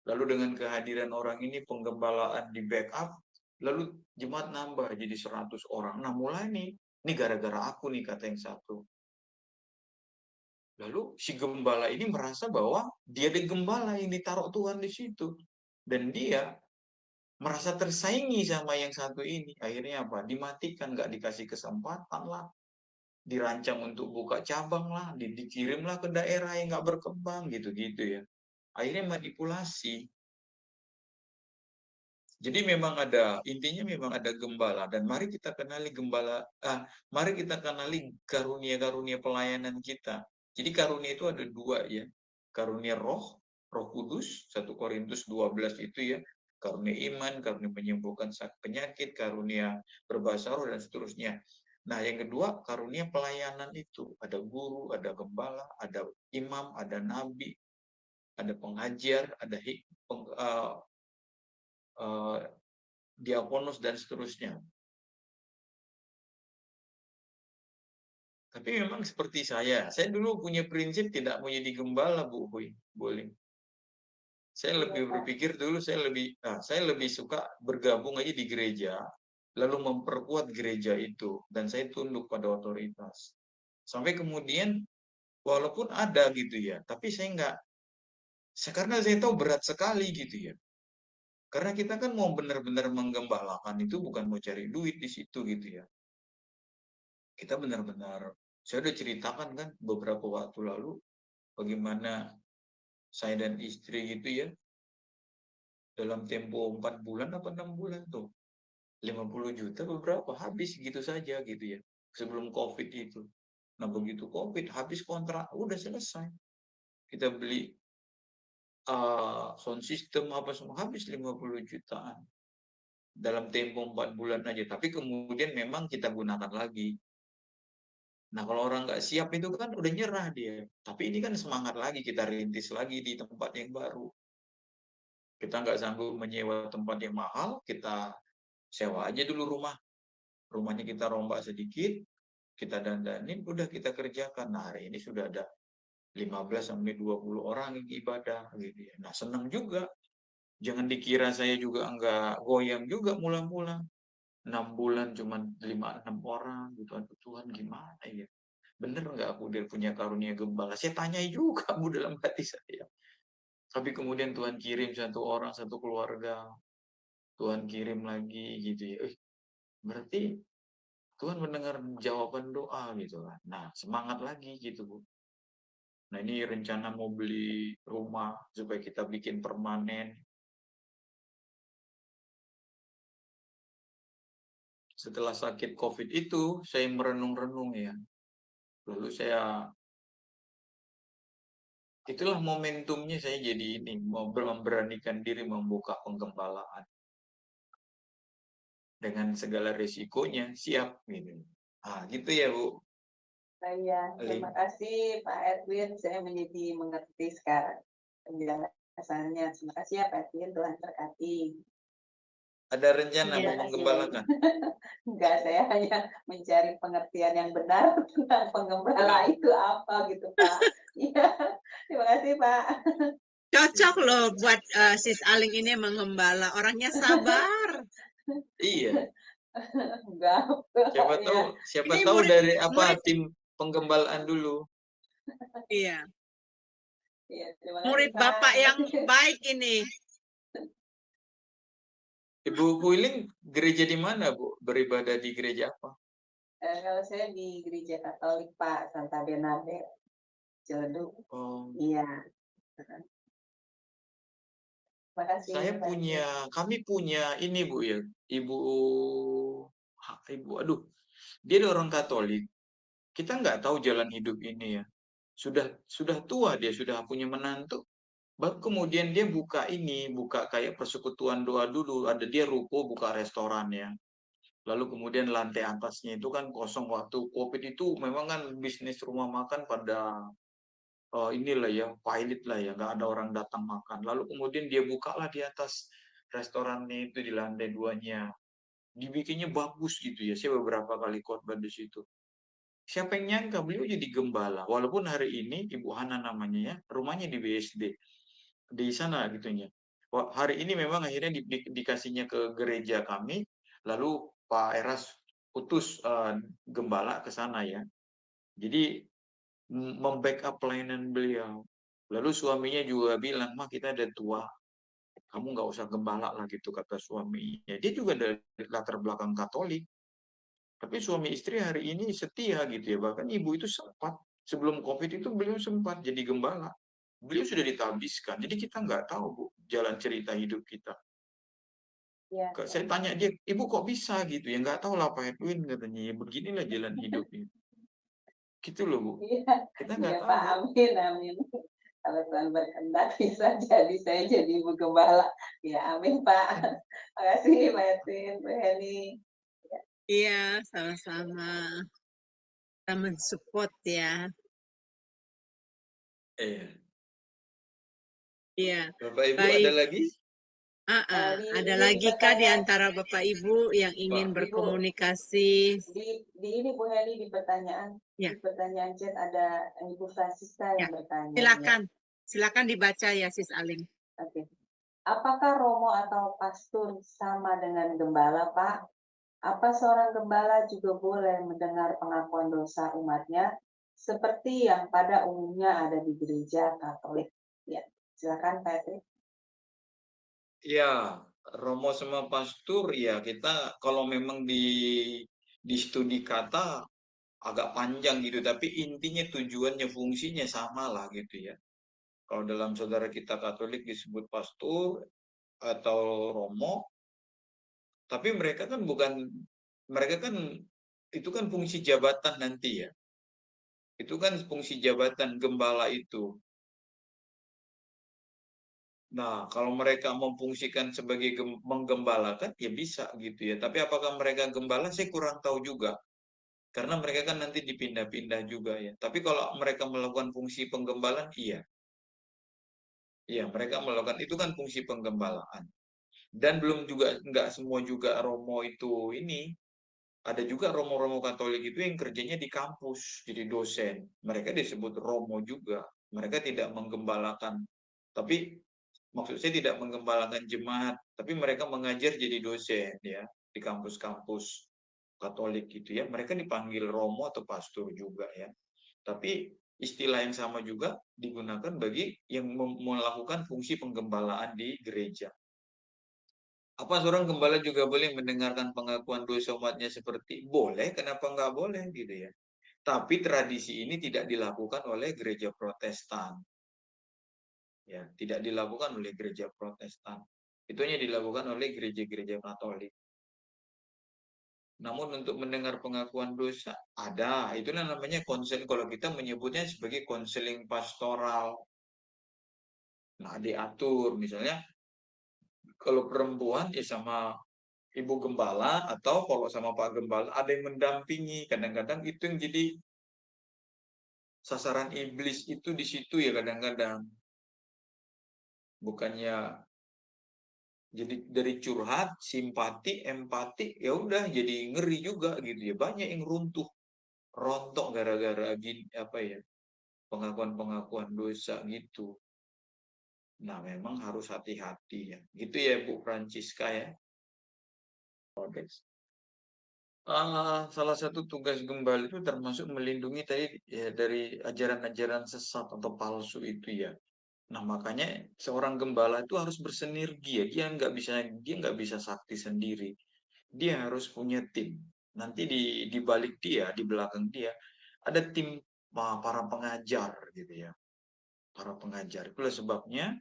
Lalu dengan kehadiran orang ini penggembalaan di backup, lalu jemaat nambah jadi 100 orang. Nah, mulai nih, ini gara-gara aku nih kata yang satu. Lalu si gembala ini merasa bahwa dia ada gembala yang ditaruh Tuhan di situ. Dan dia merasa tersaingi sama yang satu ini. Akhirnya apa? Dimatikan, nggak dikasih kesempatan lah. Dirancang untuk buka cabang lah, dikirimlah ke daerah yang nggak berkembang, gitu-gitu ya. Akhirnya manipulasi. Jadi memang intinya memang ada gembala. Dan mari kita kenali mari kita kenali karunia-karunia pelayanan kita. Jadi karunia itu ada 2 ya. Karunia roh kudus, 1 Korintus 12 itu ya. Karunia iman, karunia menyembuhkan penyakit, karunia berbahasa roh, dan seterusnya. Nah, yang kedua, karunia pelayanan itu. Ada guru, ada gembala, ada imam, ada nabi, ada pengajar, ada diakonus, dan seterusnya. Tapi memang seperti saya dulu punya prinsip tidak mau jadi gembala, Bu Hui, boleh. Saya lebih berpikir dulu saya lebih suka bergabung aja di gereja, lalu memperkuat gereja itu, dan saya tunduk pada otoritas. Sampai kemudian walaupun ada gitu ya, tapi karena saya tahu berat sekali gitu ya. Karena kita kan mau benar-benar menggembalakan itu bukan mau cari duit di situ gitu ya. Kita benar-benar, saya udah ceritakan kan beberapa waktu lalu bagaimana saya dan istri gitu ya, dalam tempo 4 bulan apa 6 bulan tuh 50 juta beberapa habis gitu saja gitu ya, sebelum COVID itu. Nah, begitu COVID habis kontrak, udah selesai. Kita beli sound system apa semua habis 50 jutaan dalam tempo 4 bulan aja. Tapi kemudian memang kita gunakan lagi. Nah, kalau orang nggak siap itu kan udah nyerah dia. Tapi ini kan semangat lagi, kita rintis lagi di tempat yang baru. Kita nggak sanggup menyewa tempat yang mahal, kita sewa aja dulu rumah. Rumahnya kita rombak sedikit, kita dandanin, udah kita kerjakan. Nah, hari ini sudah ada 15-20 orang yang ibadah gitu ya. Nah, senang juga. Jangan dikira saya juga enggak goyang juga mula-mula. 6 bulan cuma 5-6 orang gitu. Aduh Tuhan, gimana ya? Bener nggak aku dia punya karunia gembala? Saya tanya juga Bu dalam hati saya. Tapi kemudian Tuhan kirim 1 orang, 1 keluarga. Tuhan kirim lagi gitu ya. Berarti Tuhan mendengar jawaban doa gitu kan. Nah, semangat lagi gitu Bu. Nah, ini rencana mau beli rumah supaya kita bikin permanen. Setelah sakit COVID itu, saya merenung-renung ya. Lalu saya itulah momentumnya saya jadi ini mau memberanikan diri membuka penggembalaan dengan segala risikonya siap gitu. Gitu ya Bu. Saya terima kasih Pak Edwin, saya menjadi mengerti sekarang penjelasannya. Terima kasih ya Pak Edwin, Tuhan berkati. Ada rencana Terima mau kasih. menggembalakan? Enggak, saya hanya mencari pengertian yang benar tentang penggembala itu apa gitu Pak. Iya, terima kasih Pak. Cocok loh buat Sis Aling ini menggembala. Orangnya sabar. Iya. Enggak. Siapa Ini tahu murid dari apa murid tim penggembalaan dulu. iya. Iya, terima kasih Murid Pak. Bapak yang baik ini. Ibu Puiling gereja di mana Bu? Beribadah di gereja apa? Kalau saya di gereja Katolik Pak, Santa Bernadette, Ciledug. Oh, Iya. Terima kasih. kami punya ini Bu ya, ibu, aduh, dia ada orang Katolik. Kita nggak tahu jalan hidup ini ya. Sudah tua dia, sudah punya menantu. Baru kemudian dia buka kayak persekutuan doa dulu. Ada dia ruko, buka restoran ya. Lalu kemudian lantai atasnya itu kan kosong waktu COVID itu memang kan bisnis rumah makan pada inilah ya, pilot lah ya, nggak ada orang datang makan. Lalu kemudian dia bukalah di atas restorannya itu di lantai duanya. Dibikinnya bagus gitu ya. Saya beberapa kali khotbah di situ. Siapa yang nyangka beliau jadi gembala. Walaupun hari ini Ibu Hana namanya ya, rumahnya di BSD. Di sana gitunya. Hari ini memang akhirnya dikasihnya ke gereja kami, lalu Pak Eras utus gembala ke sana ya. Jadi membackup pelayanan beliau. Lalu suaminya juga bilang, mah kita ada tua, kamu nggak usah gembala lah gitu kata suaminya. Dia juga dari latar belakang Katolik, tapi suami istri hari ini setia gitu ya. Bahkan ibu itu sempat sebelum COVID itu beliau sempat jadi gembala. Beliau sudah ditabiskan. Jadi kita nggak tahu Bu jalan cerita hidup kita. Ya. Saya tanya dia, ibu kok bisa gitu ya? Nggak tahu lah Pak Edwin katanya. Ya beginilah jalan hidupnya. Gitu loh Bu. Iya, Kita nggak ya tahu Pak, Bu. amin, amin. Kalau Tuhan berkehendak bisa jadi saya jadi ibu gembala. Ya, amin Pak. Terima kasih Pak Edwin, Bu Heni. Iya, sama-sama. Kita mensupport ya. Iya. Iya. Bapak Ibu Baik. ada lagi? Ada lagi kah di antara Bapak Ibu yang ingin berkomunikasi? Di ini Bu Heni di pertanyaan Ya. di pertanyaan chat ada Ibu Francisca yang bertanya. Silakan dibaca ya Sis Aling. Oke. Apakah romo atau pastor sama dengan gembala, Pak? Apa seorang gembala juga boleh mendengar pengakuan dosa umatnya seperti yang pada umumnya ada di gereja Katolik? Ya, silakan Pak Edwin. Ya, romo sama pastor ya kita kalau memang di studi kata agak panjang gitu, tapi intinya tujuannya fungsinya sama lah gitu ya. Kalau dalam saudara kita Katolik disebut pastor atau romo, tapi mereka kan itu kan fungsi jabatan nanti ya. Itu kan fungsi jabatan gembala itu. Nah, kalau mereka memfungsikan sebagai menggembalakan, ya bisa gitu ya. Tapi apakah mereka gembala, saya kurang tahu juga. Karena mereka kan nanti dipindah-pindah juga ya. Tapi kalau mereka melakukan fungsi penggembalaan, iya. Iya, mereka melakukan itu kan fungsi penggembalaan. Dan belum juga, nggak semua juga Romo itu ini. Ada juga Romo-Romo Katolik itu yang kerjanya di kampus, jadi dosen. Mereka disebut Romo juga. Mereka tidak menggembalakan. Tapi maksud saya tidak menggembalakan jemaat, tapi mereka mengajar jadi dosen ya di kampus-kampus Katolik gitu ya. Mereka dipanggil Romo atau pastor juga ya. Tapi istilah yang sama juga digunakan bagi yang melakukan fungsi penggembalaan di gereja. Apa seorang gembala juga boleh mendengarkan pengakuan dosa umatnya seperti boleh? Kenapa nggak boleh gitu ya? Tapi tradisi ini tidak dilakukan oleh gereja Protestan. Ya, tidak dilakukan oleh gereja Protestan. Itu hanya dilakukan oleh gereja-gereja Katolik. Namun untuk mendengar pengakuan dosa ada, itulah namanya konseling. Kalau kita menyebutnya sebagai konseling pastoral. Nah, diatur misalnya kalau perempuan ya sama ibu gembala, atau kalau sama pak gembala ada yang mendampingi. Kadang-kadang itu yang jadi sasaran iblis itu di situ ya kadang-kadang. Bukannya jadi dari curhat, simpati, empati, ya udah jadi ngeri juga gitu ya. Banyak yang runtuh, rontok gara-gara gini apa ya, pengakuan-pengakuan dosa gitu. Nah, memang harus hati-hati ya. Gitu ya Bu Francisca ya. Oke. Salah satu tugas gembala itu termasuk melindungi tadi ya dari ajaran-ajaran sesat atau palsu itu ya. Nah, makanya seorang gembala itu harus bersinergi ya. Dia nggak bisa sakti sendiri. Dia harus punya tim. Nanti di balik dia, di belakang dia ada tim para pengajar gitu ya. Para pengajar. Itulah sebabnya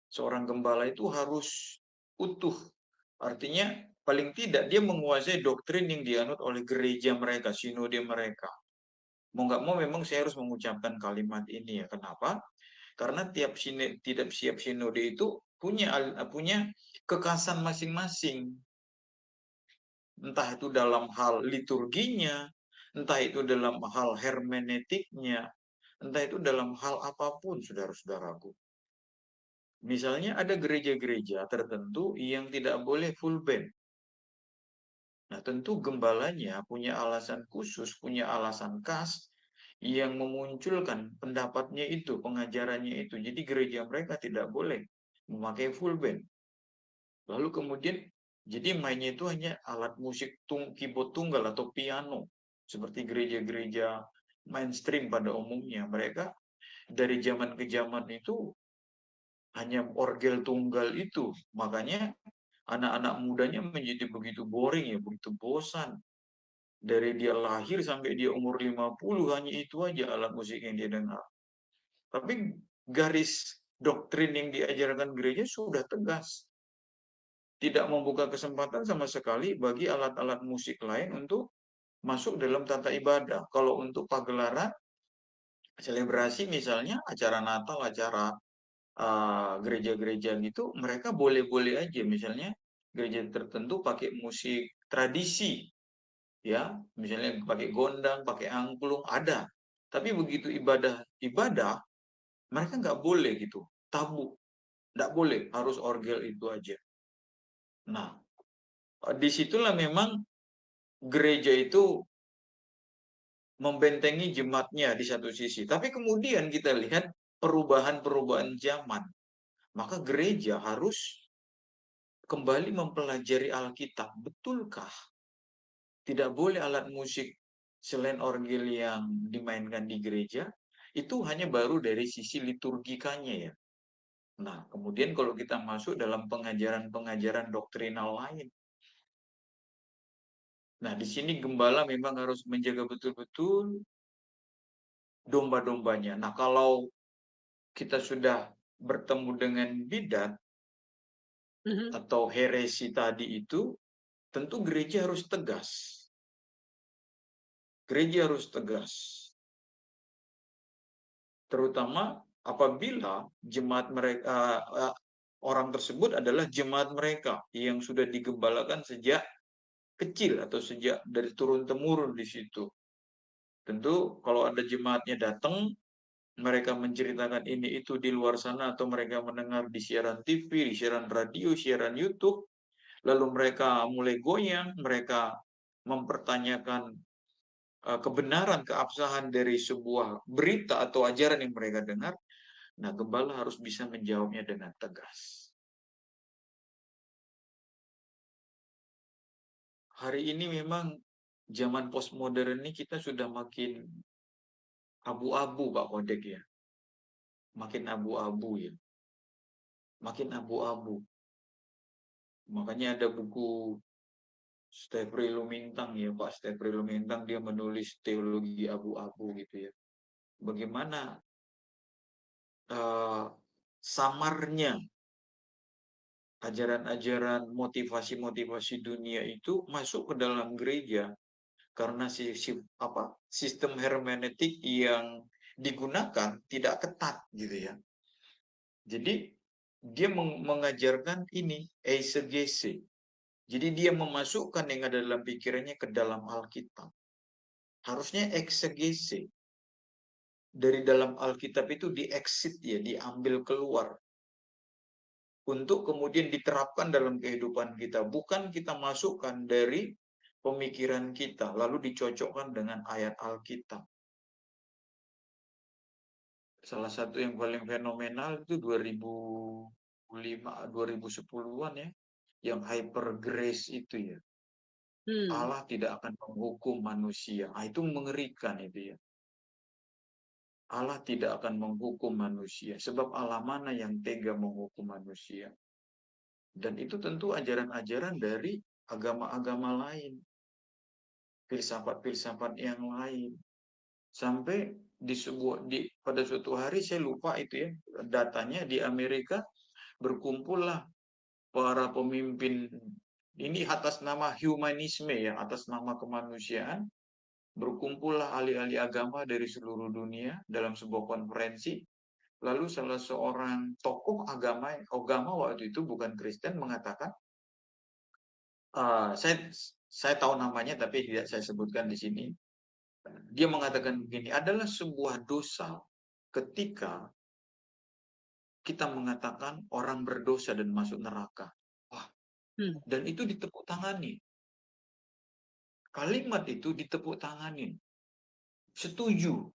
seorang gembala itu harus utuh. Artinya paling tidak dia menguasai doktrin yang dianut oleh gereja mereka, sinode mereka. Mau nggak mau memang saya harus mengucapkan kalimat ini ya. Kenapa? Karena tiap siap sinode itu punya kekasan masing-masing. Entah itu dalam hal liturginya, entah itu dalam hal hermeneutiknya, entah itu dalam hal apapun, saudara-saudaraku. Misalnya ada gereja-gereja tertentu yang tidak boleh full band. Nah, tentu gembalanya punya alasan khusus, punya alasan khas yang memunculkan pendapatnya itu, pengajarannya itu. Jadi gereja mereka tidak boleh memakai full band. Lalu kemudian jadi mainnya itu hanya alat musik keyboard tunggal atau piano. Seperti gereja-gereja mainstream pada umumnya. Mereka dari zaman ke zaman itu hanya orgel tunggal itu. Makanya anak-anak mudanya menjadi begitu boring ya, begitu bosan. Dari dia lahir sampai dia umur 50 hanya itu aja alat musik yang dia dengar. Tapi garis doktrin yang diajarkan gereja sudah tegas. Tidak membuka kesempatan sama sekali bagi alat-alat musik lain untuk masuk dalam tata ibadah. Kalau untuk pagelaran, selebrasi misalnya, acara Natal, acara gereja-gereja gitu, mereka boleh-boleh aja. Misalnya gereja tertentu pakai musik tradisi, ya, misalnya pakai gondang, pakai angklung, ada. Tapi begitu ibadah, mereka nggak boleh gitu, tabu, nggak boleh, harus orgel itu aja. Nah, disitulah memang gereja itu membentengi jemaatnya di satu sisi. Tapi kemudian kita lihat perubahan-perubahan zaman. Maka gereja harus kembali mempelajari Alkitab. Betulkah tidak boleh alat musik selain orgel yang dimainkan di gereja? Itu hanya baru dari sisi liturgikanya ya. Nah, kemudian kalau kita masuk dalam pengajaran-pengajaran doktrinal lain. Nah, di sini gembala memang harus menjaga betul-betul domba-dombanya. Nah, kalau kita sudah bertemu dengan bidat atau heresi tadi itu, tentu gereja harus tegas. Gereja harus tegas. Terutama apabila jemaat mereka orang tersebut adalah jemaat mereka yang sudah digembalakan sejak kecil atau sejak dari turun-temurun di situ. Tentu kalau ada jemaatnya datang, mereka menceritakan ini itu di luar sana atau mereka mendengar di siaran TV, di siaran radio, siaran YouTube, lalu mereka mulai goyang, mereka mempertanyakan kebenaran, keabsahan dari sebuah berita atau ajaran yang mereka dengar. Nah, gembala harus bisa menjawabnya dengan tegas. Hari ini memang zaman postmodern ini kita sudah makin abu-abu Pak Kodek ya. Makin abu-abu ya. Makin abu-abu. Makanya ada buku Stefri Lumintang ya, Pak Stefri Lumintang, dia menulis teologi abu-abu gitu ya. Bagaimana samarnya ajaran-ajaran motivasi-motivasi dunia itu masuk ke dalam gereja karena sistem hermeneutik yang digunakan tidak ketat gitu ya. Jadi dia mengajarkan ini eisegese. Jadi dia memasukkan yang ada dalam pikirannya ke dalam Alkitab. Harusnya eksegese. Dari dalam Alkitab itu diexit ya, diambil keluar. Untuk kemudian diterapkan dalam kehidupan kita. Bukan kita masukkan dari pemikiran kita, lalu dicocokkan dengan ayat Alkitab. Salah satu yang paling fenomenal itu 2005, 2010-an ya, yang hyper grace itu ya. Allah tidak akan menghukum manusia. Itu mengerikan itu ya. Allah tidak akan menghukum manusia. Sebab Allah mana yang tega menghukum manusia. Dan itu tentu ajaran-ajaran dari agama-agama lain. Filsafat-filsafat yang lain. Sampai pada suatu hari saya lupa itu ya, datanya di Amerika berkumpullah para pemimpin ini atas nama humanisme ya, atas nama kemanusiaan, berkumpullah ahli-ahli agama dari seluruh dunia dalam sebuah konferensi. Lalu salah seorang tokoh agama waktu itu bukan Kristen mengatakan, saya tahu namanya tapi tidak saya sebutkan di sini. Dia mengatakan begini, adalah sebuah dosa ketika kita mengatakan orang berdosa dan masuk neraka. Wah, dan itu ditepuk tangani. Kalimat itu ditepuk tanganin. Setuju.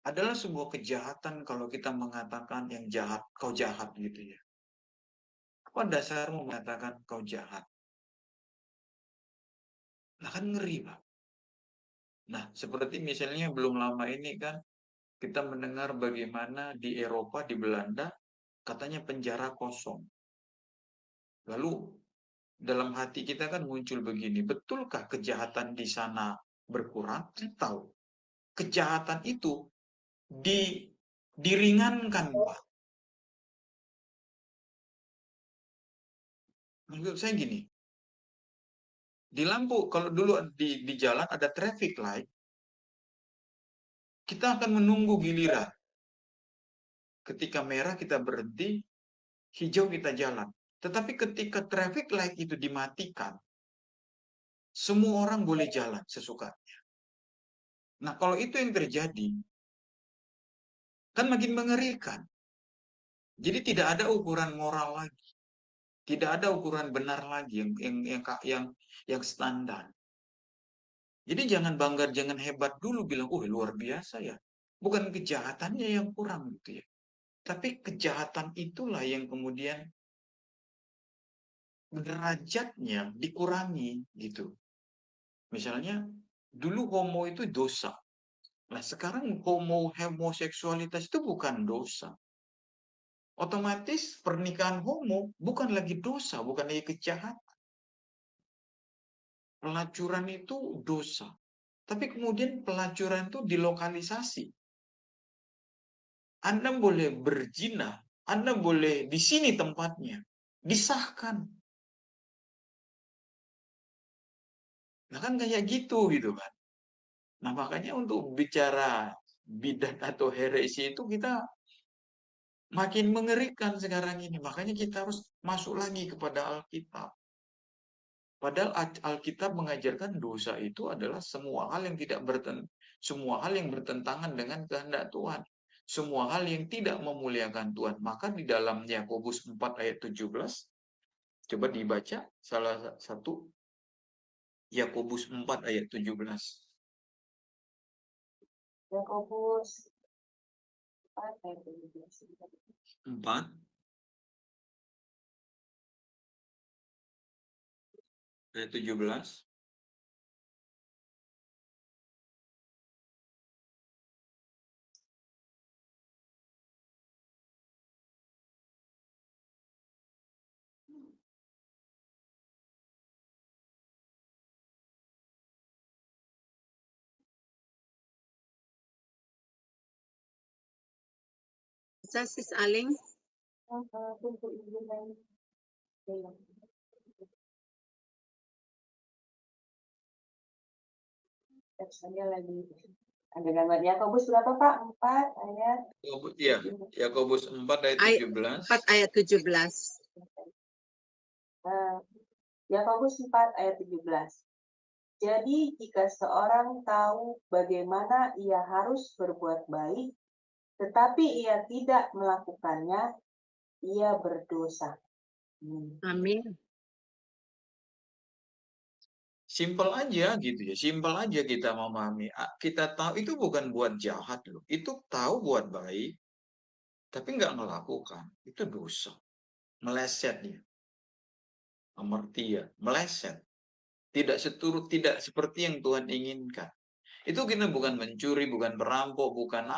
Adalah sebuah kejahatan kalau kita mengatakan yang jahat, kau jahat gitu ya. Apa dasarmu mengatakan kau jahat? Nah kan ngeri, Pak. Nah, seperti misalnya belum lama ini kan kita mendengar bagaimana di Eropa, di Belanda, katanya penjara kosong. Lalu dalam hati kita kan muncul begini, betulkah kejahatan di sana berkurang? Atau kejahatan itu diringankan, Pak? Menurut saya gini, di lampu, kalau dulu di jalan ada traffic light, kita akan menunggu giliran. Ketika merah kita berhenti, hijau kita jalan. Tetapi ketika traffic light itu dimatikan, semua orang boleh jalan sesukanya. Nah, kalau itu yang terjadi, kan makin mengerikan. Jadi tidak ada ukuran moral lagi. Tidak ada ukuran benar lagi yang standar. Jadi jangan bangga, jangan hebat dulu bilang, oh luar biasa ya. Bukan kejahatannya yang kurang gitu ya. Tapi kejahatan itulah yang kemudian derajatnya dikurangi gitu. Misalnya dulu homo itu dosa. Nah sekarang homoseksualitas itu bukan dosa. Otomatis pernikahan homo bukan lagi dosa, bukan lagi kejahatan. Pelacuran itu dosa. Tapi kemudian pelacuran itu dilokalisasi. Anda boleh berzina, Anda boleh di sini tempatnya, disahkan. Nah kan kayak gitu kan. Nah makanya untuk bicara bidat atau heresi itu kita makin mengerikan sekarang ini. Makanya kita harus masuk lagi kepada Alkitab. Padahal Alkitab mengajarkan dosa itu adalah semua hal yang bertentangan dengan kehendak Tuhan. Semua hal yang tidak memuliakan Tuhan. Maka di dalam Yakobus 4 ayat 17, coba dibaca salah satu Yakobus 4 ayat 17. Yakobus 4 ayat 17. 4 ayat 17. Bisa Sis Aling? Untuk ibu dan teksnya lagi Dengan Yakobus berapa Pak? 4 ayat. Iya, Yakobus 4 ayat 17. 4 ayat 17. Yakobus 4 ayat 17. Jadi jika seorang tahu bagaimana ia harus berbuat baik, tetapi ia tidak melakukannya, ia berdosa. Amin. Simpel aja gitu ya, simpel aja kita memahami. Kita tahu itu bukan buat jahat loh, itu tahu buat baik, tapi nggak melakukan, itu dosa. Meleset dia, amartia, meleset. Tidak seturut, tidak seperti yang Tuhan inginkan. Itu kita bukan mencuri, bukan merampok, bukan.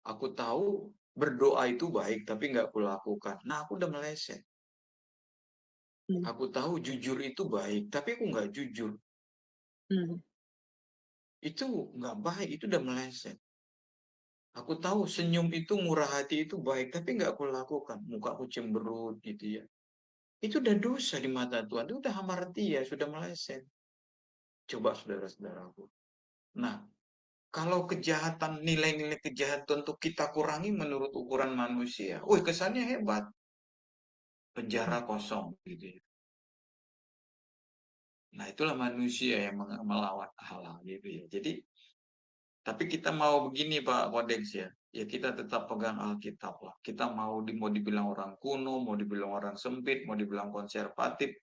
Aku tahu berdoa itu baik, tapi nggak kulakukan. Nah, aku udah meleset. Aku tahu jujur itu baik, tapi aku nggak jujur. Itu nggak baik, itu udah meleset. Aku tahu senyum itu, murah hati itu baik, tapi nggak aku lakukan. Muka aku cemberut gitu ya. Itu udah dosa di mata Tuhan. Itu udah hamartia, sudah meleset. Coba saudara-saudaraku. Nah, kalau kejahatan, nilai-nilai kejahatan untuk kita kurangi menurut ukuran manusia. Wih, kesannya hebat. Penjara kosong gitu ya. Nah, itulah manusia yang melawan Allah gitu ya. Jadi, tapi kita mau begini Pak Kodeks ya. Ya kita tetap pegang Alkitab lah. Kita mau dibilang orang kuno, mau dibilang orang sempit, mau dibilang konservatif,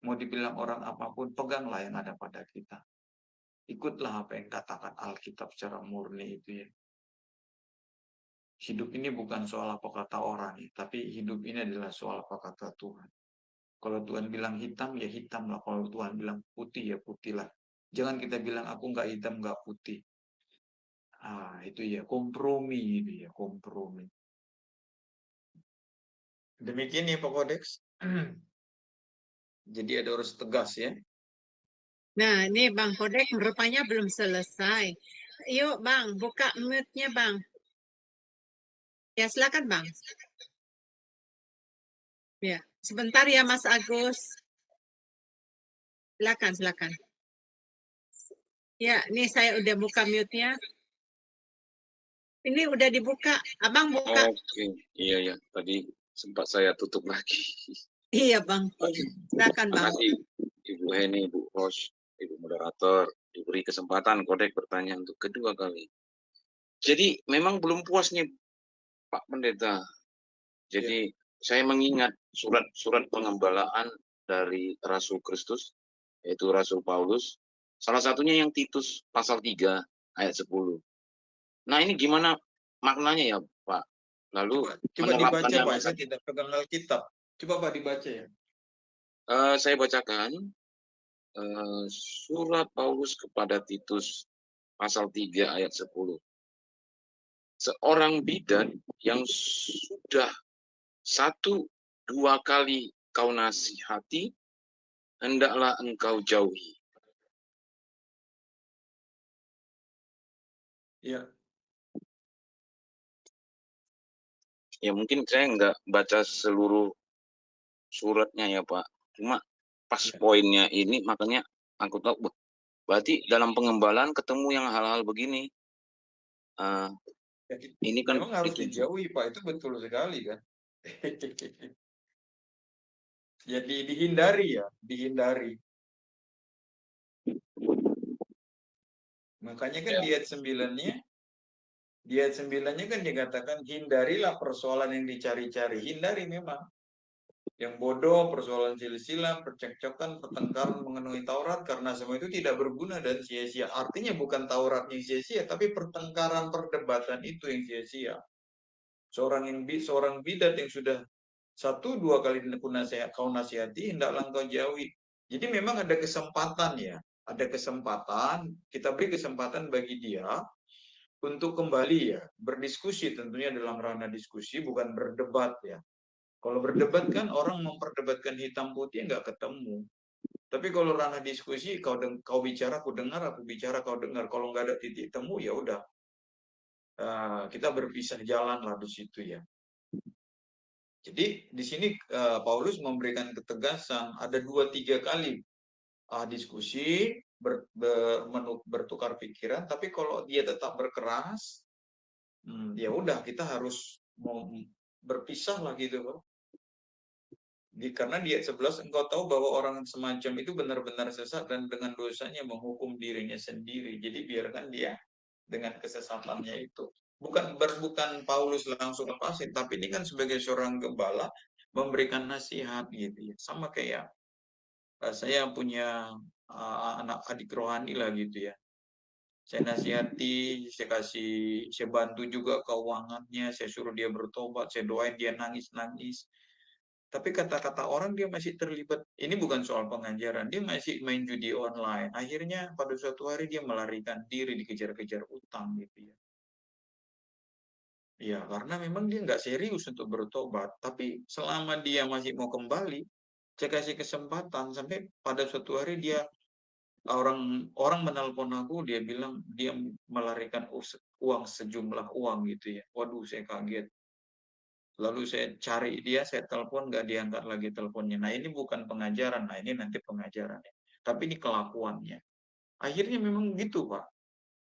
mau dibilang orang apapun, peganglah yang ada pada kita. Ikutlah apa yang katakan Alkitab secara murni itu ya. Hidup ini bukan soal apa kata orang ya, tapi hidup ini adalah soal apa kata Tuhan. Kalau Tuhan bilang hitam, ya hitam lah. Kalau Tuhan bilang putih, ya putih lah. Jangan kita bilang aku nggak hitam, nggak putih. Itu ya kompromi itu ya kompromi. Demikian ya Pak Kodeks. Jadi ada harus tegas ya. Nah, ini Bang Kodek rupanya belum selesai. Yuk Bang, buka mute-nya Bang. Ya silakan Bang. Ya, sebentar ya Mas Agus. Silakan. Ya, ini saya udah buka mute-nya. Ini udah dibuka. Abang buka. Oke, iya. Tadi sempat saya tutup lagi. Iya Bang. Silakan Terima Bang. kasih Ibu Heni, Ibu host, Ibu moderator, diberi kesempatan Kodek bertanya untuk kedua kali. Jadi memang belum puas nih Pak Pendeta. Jadi saya mengingat surat-surat pengembalaan dari Rasul Kristus, yaitu Rasul Paulus. Salah satunya yang Titus pasal 3 ayat 10. Nah ini gimana maknanya ya Pak? Lalu coba dibaca Pak, saya tidak pegang Alkitab. Coba Pak dibaca ya. Saya bacakan surat Paulus kepada Titus pasal 3 ayat 10. Seorang bidan yang sudah 1-2 kali kau nasihati, hendaklah engkau jauhi. Ya. Ya mungkin saya nggak baca seluruh suratnya ya Pak. Cuma pas poinnya ini makanya aku tahu berarti dalam pengembalaan ketemu yang hal-hal begini. Ini kan memang harus dijauhi Pak, itu betul sekali kan. Jadi dihindari. Makanya kan di ayat 9-nya kan dikatakan hindarilah persoalan yang dicari-cari. Hindari memang. Yang bodoh, persoalan silsilah, percekcokan, pertengkaran mengenai Taurat, karena semua itu tidak berguna dan sia-sia. Artinya bukan Taurat yang sia-sia, tapi pertengkaran, perdebatan itu yang sia-sia. Seorang bidat yang sudah 1-2 kali kau nasihati, hendaklah engkau jauhi. Jadi memang ada kesempatan ya. Ada kesempatan, kita beri kesempatan bagi dia untuk kembali ya, berdiskusi tentunya dalam ranah diskusi, bukan berdebat ya. Kalau berdebat kan orang memperdebatkan hitam putih nggak ketemu. Tapi kalau ranah diskusi, kau bicara, aku dengar, aku bicara, kau dengar. Kalau nggak ada titik temu, ya udah. Kita berpisah jalan lah di situ ya. Jadi di sini Paulus memberikan ketegasan. Ada 2-3 kali diskusi bertukar pikiran, tapi kalau dia tetap berkeras, ya udah kita harus mau berpisah lah gitu loh. Karena di ayat 11 engkau tahu bahwa orang semacam itu benar-benar sesat dan dengan dosanya menghukum dirinya sendiri. Jadi biarkan dia dengan kesesatannya itu. Bukan Paulus langsung lepasin, tapi ini kan sebagai seorang gembala memberikan nasihat gitu ya. Sama kayak saya punya anak adik rohani lah gitu ya. Saya nasihati, saya bantu juga keuangannya, saya suruh dia bertobat, saya doain dia nangis-nangis. Tapi kata-kata orang dia masih terlibat. Ini bukan soal pengajaran, dia masih main judi online. Akhirnya pada suatu hari dia melarikan diri, dikejar-kejar utang gitu ya. Ya, karena memang dia nggak serius untuk bertobat. Tapi selama dia masih mau kembali, saya kasih kesempatan sampai pada suatu hari dia orang menelpon aku, dia bilang dia melarikan uang sejumlah uang gitu ya. Waduh, saya kaget. Lalu saya cari dia, saya telepon, nggak diangkat lagi teleponnya. Nah ini bukan pengajaran, nah ini nanti pengajarannya. Tapi ini kelakuannya. Akhirnya memang gitu Pak.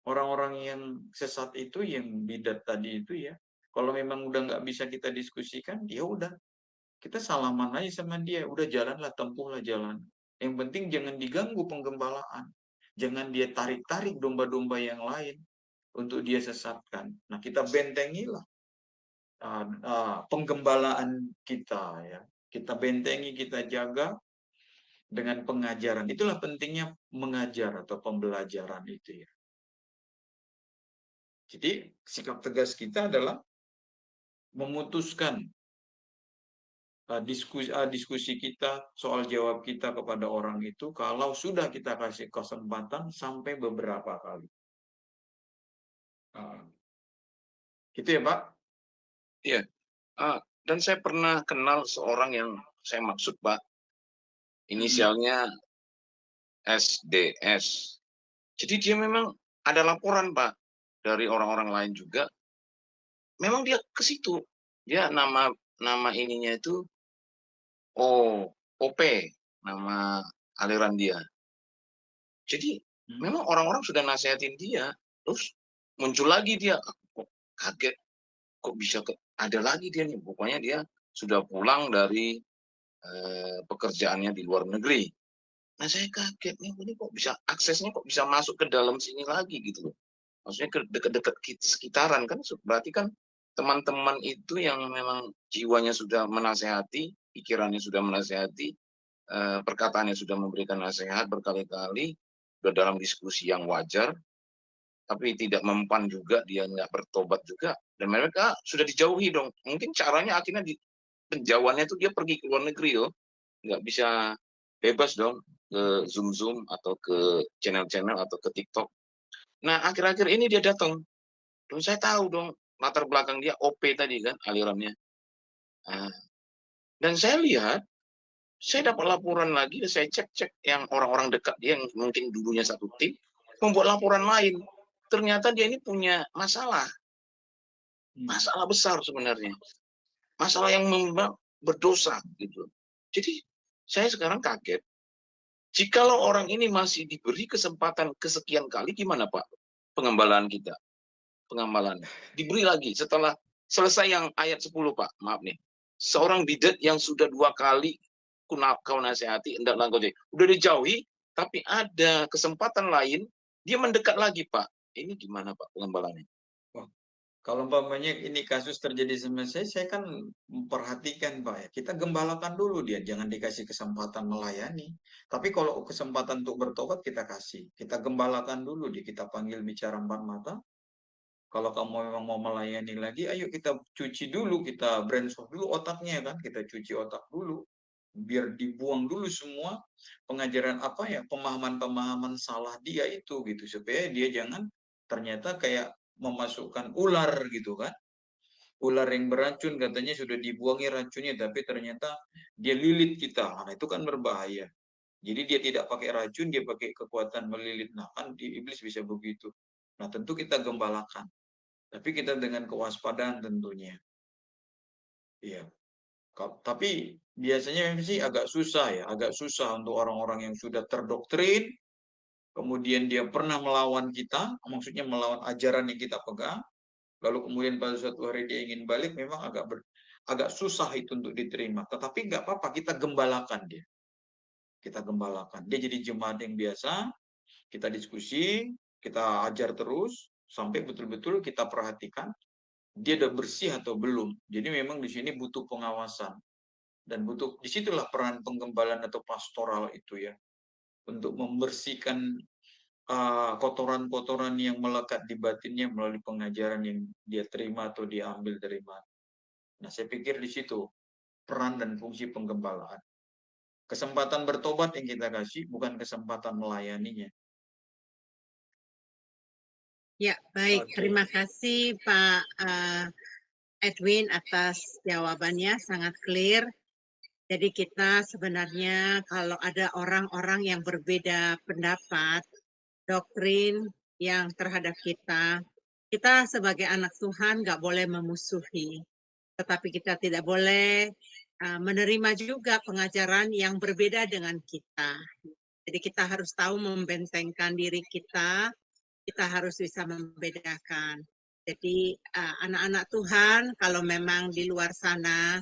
Orang-orang yang sesat itu, yang bidat tadi itu ya, kalau memang udah nggak bisa kita diskusikan, ya udah. Kita salaman aja sama dia, udah jalanlah, tempuhlah jalan. Yang penting jangan diganggu penggembalaan. Jangan dia tarik-tarik domba-domba yang lain untuk dia sesatkan. Nah kita bentengilah penggembalaan kita ya. Kita bentengi, kita jaga dengan pengajaran. Itulah pentingnya mengajar atau pembelajaran itu ya. Jadi sikap tegas kita adalah memutuskan diskusi kita, soal jawab kita kepada orang itu kalau sudah kita kasih kesempatan sampai beberapa kali. Gitu ya Pak? Iya. Dan saya pernah kenal seorang yang saya maksud Pak, inisialnya SDS. Jadi dia memang ada laporan Pak dari orang-orang lain juga. Memang dia ke situ. Dia nama ininya itu OP, nama aliran dia. Jadi memang orang-orang sudah nasihatin dia, terus muncul lagi dia, kok kaget, kok bisa ada lagi dia nih. Pokoknya dia sudah pulang dari pekerjaannya di luar negeri. Nah saya kaget nih, ini kok bisa aksesnya kok bisa masuk ke dalam sini lagi gitu loh. Maksudnya ke dekat-dekat sekitaran kan, berarti kan teman-teman itu yang memang jiwanya sudah menasehati, pikirannya sudah menasehati, perkataannya sudah memberikan nasihat berkali-kali, sudah dalam diskusi yang wajar, tapi tidak mempan juga, dia nggak bertobat juga, dan mereka sudah dijauhi dong. Mungkin caranya akhirnya penjauhannya itu dia pergi ke luar negeri loh, nggak bisa bebas dong ke Zoom atau ke channel-channel atau ke TikTok. Nah akhir-akhir ini dia datang, dan saya tahu dong latar belakang dia OP tadi kan alirannya. Dan saya lihat, saya dapat laporan lagi, saya cek yang orang-orang dekat dia yang mungkin dulunya satu tim, membuat laporan lain. Ternyata dia ini punya masalah besar sebenarnya, masalah yang memang berdosa gitu. Jadi saya sekarang kaget. Jikalau orang ini masih diberi kesempatan kesekian kali, gimana Pak pengembalaan kita? Pengembalaan diberi lagi setelah selesai yang ayat 10 Pak, maaf nih. Seorang bidat yang sudah 2 kali kau nasihati, hendaklah kau jauhi. Udah dijauhi, tapi ada kesempatan lain, dia mendekat lagi Pak. Ini gimana Pak pengembalanya? Kalau umpamanya ini kasus terjadi sama saya kan memperhatikan Pak ya. Kita gembalakan dulu dia, jangan dikasih kesempatan melayani. Tapi kalau kesempatan untuk bertobat kita kasih. Kita gembalakan dulu dia, kita panggil bicara empat mata. Kalau kamu memang mau melayani lagi, ayo kita cuci dulu, kita brainstorm dulu otaknya kan, kita cuci otak dulu. Biar dibuang dulu semua pengajaran apa ya, pemahaman-pemahaman salah dia itu gitu, supaya dia jangan ternyata kayak memasukkan ular gitu kan. Ular yang beracun katanya sudah dibuangi racunnya, tapi ternyata dia lilit kita. Nah, itu kan berbahaya. Jadi dia tidak pakai racun, dia pakai kekuatan melilit. Nah, kan iblis bisa begitu. Nah, tentu kita gembalakan. Tapi kita dengan kewaspadaan tentunya. Iya. Tapi biasanya sih agak susah ya, agak susah untuk orang-orang yang sudah terdoktrin, kemudian dia pernah melawan kita, maksudnya melawan ajaran yang kita pegang, lalu kemudian pada suatu hari dia ingin balik, memang agak susah itu untuk diterima. Tetapi nggak apa-apa, kita gembalakan dia. Kita gembalakan. Dia jadi jemaat yang biasa, kita diskusi, kita ajar terus, sampai betul-betul kita perhatikan dia udah bersih atau belum. Jadi memang di sini butuh pengawasan. Dan butuh, disitulah peran penggembalaan atau pastoral itu ya. Untuk membersihkan kotoran-kotoran yang melekat di batinnya melalui pengajaran yang dia terima atau dia ambil dari mana. Nah, saya pikir di situ peran dan fungsi penggembalaan. Kesempatan bertobat yang kita kasih, bukan kesempatan melayaninya. Ya, baik. Oke. Terima kasih Pak Edwin atas jawabannya, sangat clear. Jadi kita sebenarnya kalau ada orang-orang yang berbeda pendapat, doktrin yang terhadap kita sebagai anak Tuhan nggak boleh memusuhi. Tetapi kita tidak boleh menerima juga pengajaran yang berbeda dengan kita. Jadi kita harus tahu membentengkan diri kita harus bisa membedakan. Jadi anak-anak Tuhan kalau memang di luar sana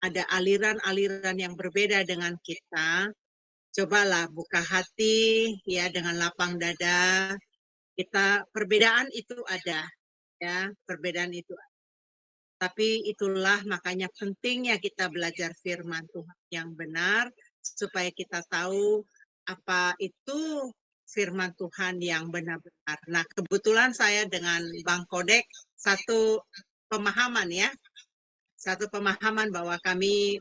ada aliran-aliran yang berbeda dengan kita, cobalah buka hati ya dengan lapang dada. Perbedaan itu ada ya, perbedaan itu. Tapi itulah makanya pentingnya kita belajar firman Tuhan yang benar supaya kita tahu apa itu firman Tuhan yang benar-benar. Nah, kebetulan saya dengan Bang Kodek satu pemahaman ya. Satu pemahaman bahwa kami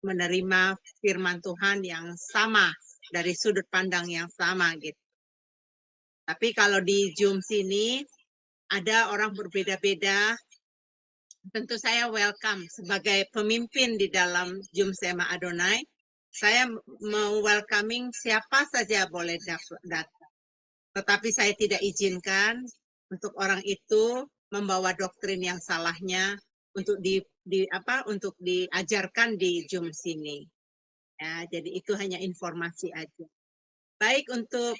menerima firman Tuhan yang sama dari sudut pandang yang sama gitu. Tapi kalau di Zoom sini ada orang berbeda-beda, tentu saya welcome sebagai pemimpin di dalam Zoom Sema Adonai. Saya mau welcoming siapa saja boleh datang. Tetapi saya tidak izinkan untuk orang itu membawa doktrin yang salahnya untuk untuk diajarkan di Zoom sini. Ya, jadi itu hanya informasi aja. Baik, untuk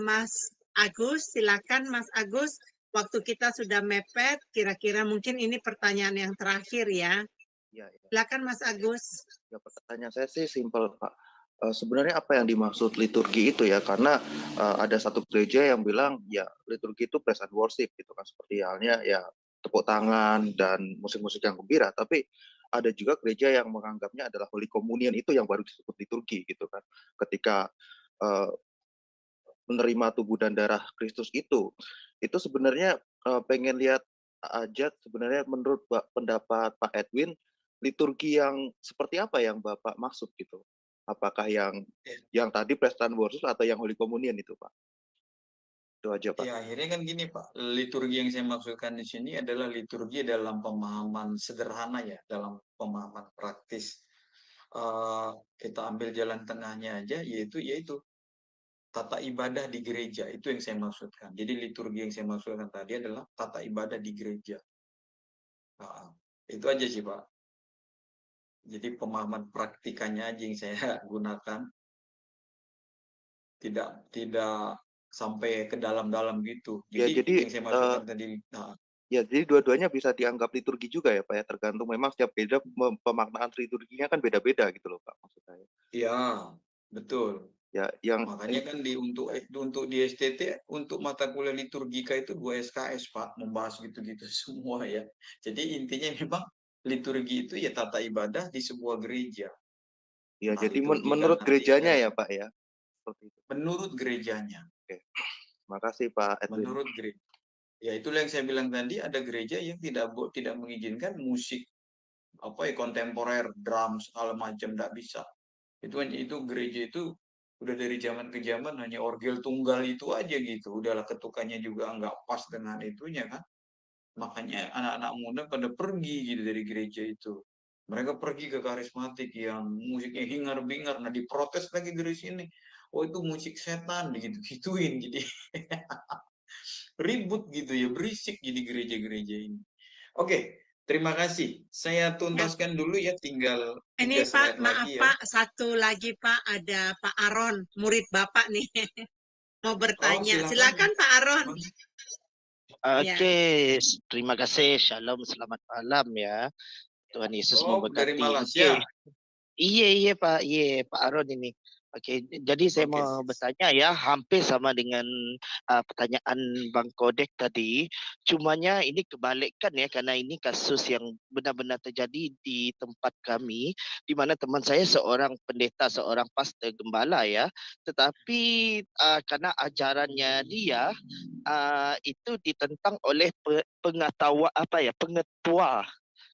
Mas Agus, silakan Mas Agus. Waktu kita sudah mepet, kira-kira mungkin ini pertanyaan yang terakhir ya. Ya. Silakan Mas Agus. Ya, pertanyaan saya sih simpel, Pak. Sebenarnya apa yang dimaksud liturgi itu ya? Karena ada satu gereja yang bilang ya liturgi itu praise and worship gitu kan, seperti halnya ya tepuk tangan dan musik-musik yang gembira. Tapi ada juga gereja yang menganggapnya adalah Holy Communion itu yang baru disebut liturgi gitu kan. Ketika menerima tubuh dan darah Kristus itu sebenarnya pengen lihat aja sebenarnya menurut pendapat Pak Edwin liturgi yang seperti apa yang Bapak maksud gitu? Apakah yang tadi praise and worship atau yang Holy Communion itu, Pak? Itu aja, Pak. Ya, akhirnya kan gini, Pak. Liturgi yang saya maksudkan di sini adalah liturgi dalam pemahaman sederhana ya, dalam pemahaman praktis. Kita ambil jalan tengahnya aja, yaitu tata ibadah di gereja. Itu yang saya maksudkan. Jadi liturgi yang saya maksudkan tadi adalah tata ibadah di gereja. Itu aja sih, Pak. Jadi pemahaman praktikannya aja yang saya gunakan. Tidak sampai ke dalam-dalam gitu. Jadi yang saya maksudkan tadi. Ya, jadi dua-duanya bisa dianggap liturgi juga ya, Pak ya. Tergantung memang setiap gereja pemaknaan liturginya kan beda-beda gitu loh, Pak, maksud saya. Iya, betul. Ya, makanya kan untuk di STT untuk mata kuliah liturgika itu 2 SKS, Pak, membahas gitu-gitu semua ya. Jadi intinya memang liturgi itu ya tata ibadah di sebuah gereja. Ya, jadi menurut gerejanya ya, Pak ya. Seperti itu. Menurut gerejanya. Oke. Makasih Pak Edwin. Menurut gereja. Ya, itulah yang saya bilang tadi, ada gereja yang tidak mengizinkan musik kontemporer, drum segala macam, tidak bisa. Itu gereja itu udah dari zaman ke zaman hanya orgel tunggal itu aja gitu. Udahlah ketukannya juga nggak pas dengan itunya kan. Makanya anak-anak muda pada pergi gitu dari gereja itu. Mereka pergi ke karismatik yang musiknya hingar-bingar. Nah, diprotes lagi dari sini. Oh, itu musik setan gitu-gituin. Jadi ribut gitu ya, berisik jadi gereja-gereja ini. Oke, terima kasih. Saya tuntaskan dulu ya, tinggal 3 ini slide Pak, maaf lagi ya. Pak, satu lagi Pak, ada Pak Aron, murid Bapak nih. mau Oh, bertanya. silakan. Silakan Pak Aron. Ya. Oke, terima kasih. Shalom, selamat malam ya. Tuhan Yesus Oh, dari memberkati. Malaysia. Iya Pak, Pak Aron ini. Oke, jadi saya Oke. mau bertanya ya, hampir sama dengan pertanyaan Bang Kodek tadi. Cumanya ini kebalikan ya, karena ini kasus yang benar-benar terjadi di tempat kami, di mana teman saya seorang pendeta, seorang pastor gembala ya. Tetapi karena ajarannya dia itu ditentang oleh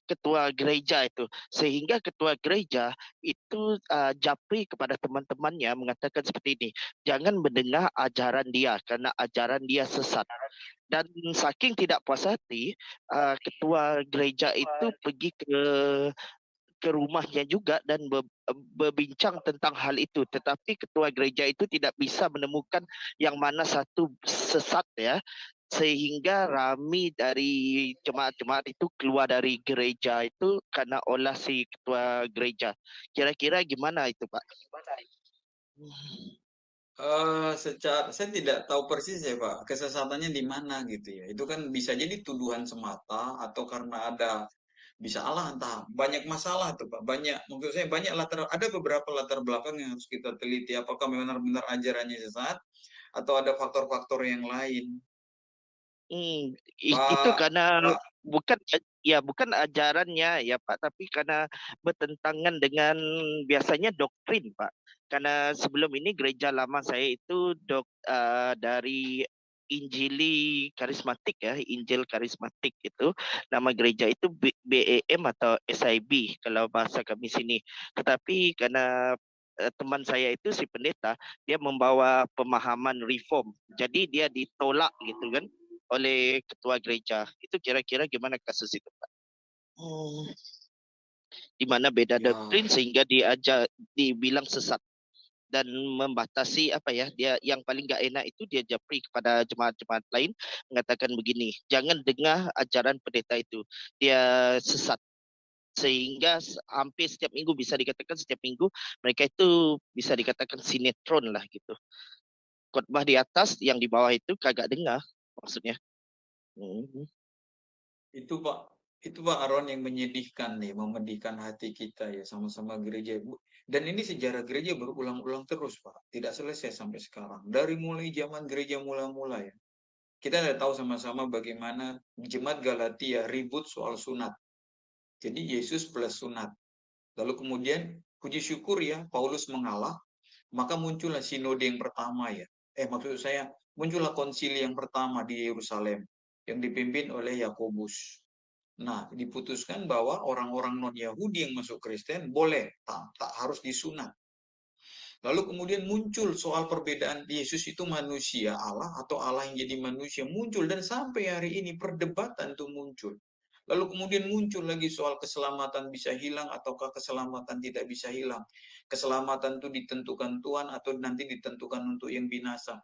ketua gereja itu, sehingga ketua gereja itu japri kepada teman-temannya mengatakan seperti ini, jangan mendengar ajaran dia karena ajaran dia sesat. Dan saking tidak puas hati, ketua gereja itu pergi ke rumahnya juga dan berbincang tentang hal itu, tetapi ketua gereja itu tidak bisa menemukan yang mana satu sesat ya, sehingga ramai dari jemaat-jemaat itu keluar dari gereja itu karena olah si ketua gereja. Kira-kira gimana itu Pak? Secara saya tidak tahu persis ya Pak, kesesatannya di mana gitu ya. Itu kan bisa jadi tuduhan semata atau karena bisa Allah, entah banyak masalah tuh Pak. Maksud saya banyak ada beberapa latar belakang yang harus kita teliti. Apakah benar-benar ajarannya sesat atau ada faktor-faktor yang lain? Itu Pak, karena Pak, bukan ajarannya ya Pak, tapi karena bertentangan dengan biasanya doktrin Pak. Karena sebelum ini gereja lama saya itu dari Injili Karismatik ya, Injil Karismatik itu nama gereja itu BEM atau SIB kalau bahasa kami sini. Tetapi karena teman saya itu si pendeta, dia membawa pemahaman reform, jadi dia ditolak gitu kan oleh ketua gereja. Itu kira-kira gimana kasus itu Pak? Di mana beda ya, doktrin sehingga dibilang sesat dan membatasi dia yang paling gak enak itu dia japri kepada jemaat-jemaat lain mengatakan begini, jangan dengar ajaran pendeta itu, dia sesat, sehingga hampir setiap minggu bisa dikatakan setiap minggu mereka itu bisa dikatakan sinetron lah gitu, khotbah di atas yang di bawah itu kagak dengar maksudnya. itu Pak Aron yang menyedihkan nih, memedihkan hati kita ya sama-sama gereja. Dan ini sejarah gereja berulang-ulang terus Pak, tidak selesai sampai sekarang. Dari mulai zaman gereja mula-mula ya. Kita sudah tahu sama-sama bagaimana jemaat Galatia ribut soal sunat. Jadi Yesus plus sunat. Lalu kemudian puji syukur ya, Paulus mengalah, maka muncullah sinode yang pertama ya. Maksud saya, muncullah konsili yang pertama di Yerusalem yang dipimpin oleh Yakobus. Nah, diputuskan bahwa orang-orang non-Yahudi yang masuk Kristen boleh, tak harus disunat. Lalu kemudian muncul soal perbedaan Yesus itu manusia Allah atau Allah yang jadi manusia muncul, dan sampai hari ini perdebatan itu muncul. Lalu kemudian muncul lagi soal keselamatan bisa hilang ataukah keselamatan tidak bisa hilang. Keselamatan itu ditentukan Tuhan atau nanti ditentukan untuk yang binasa.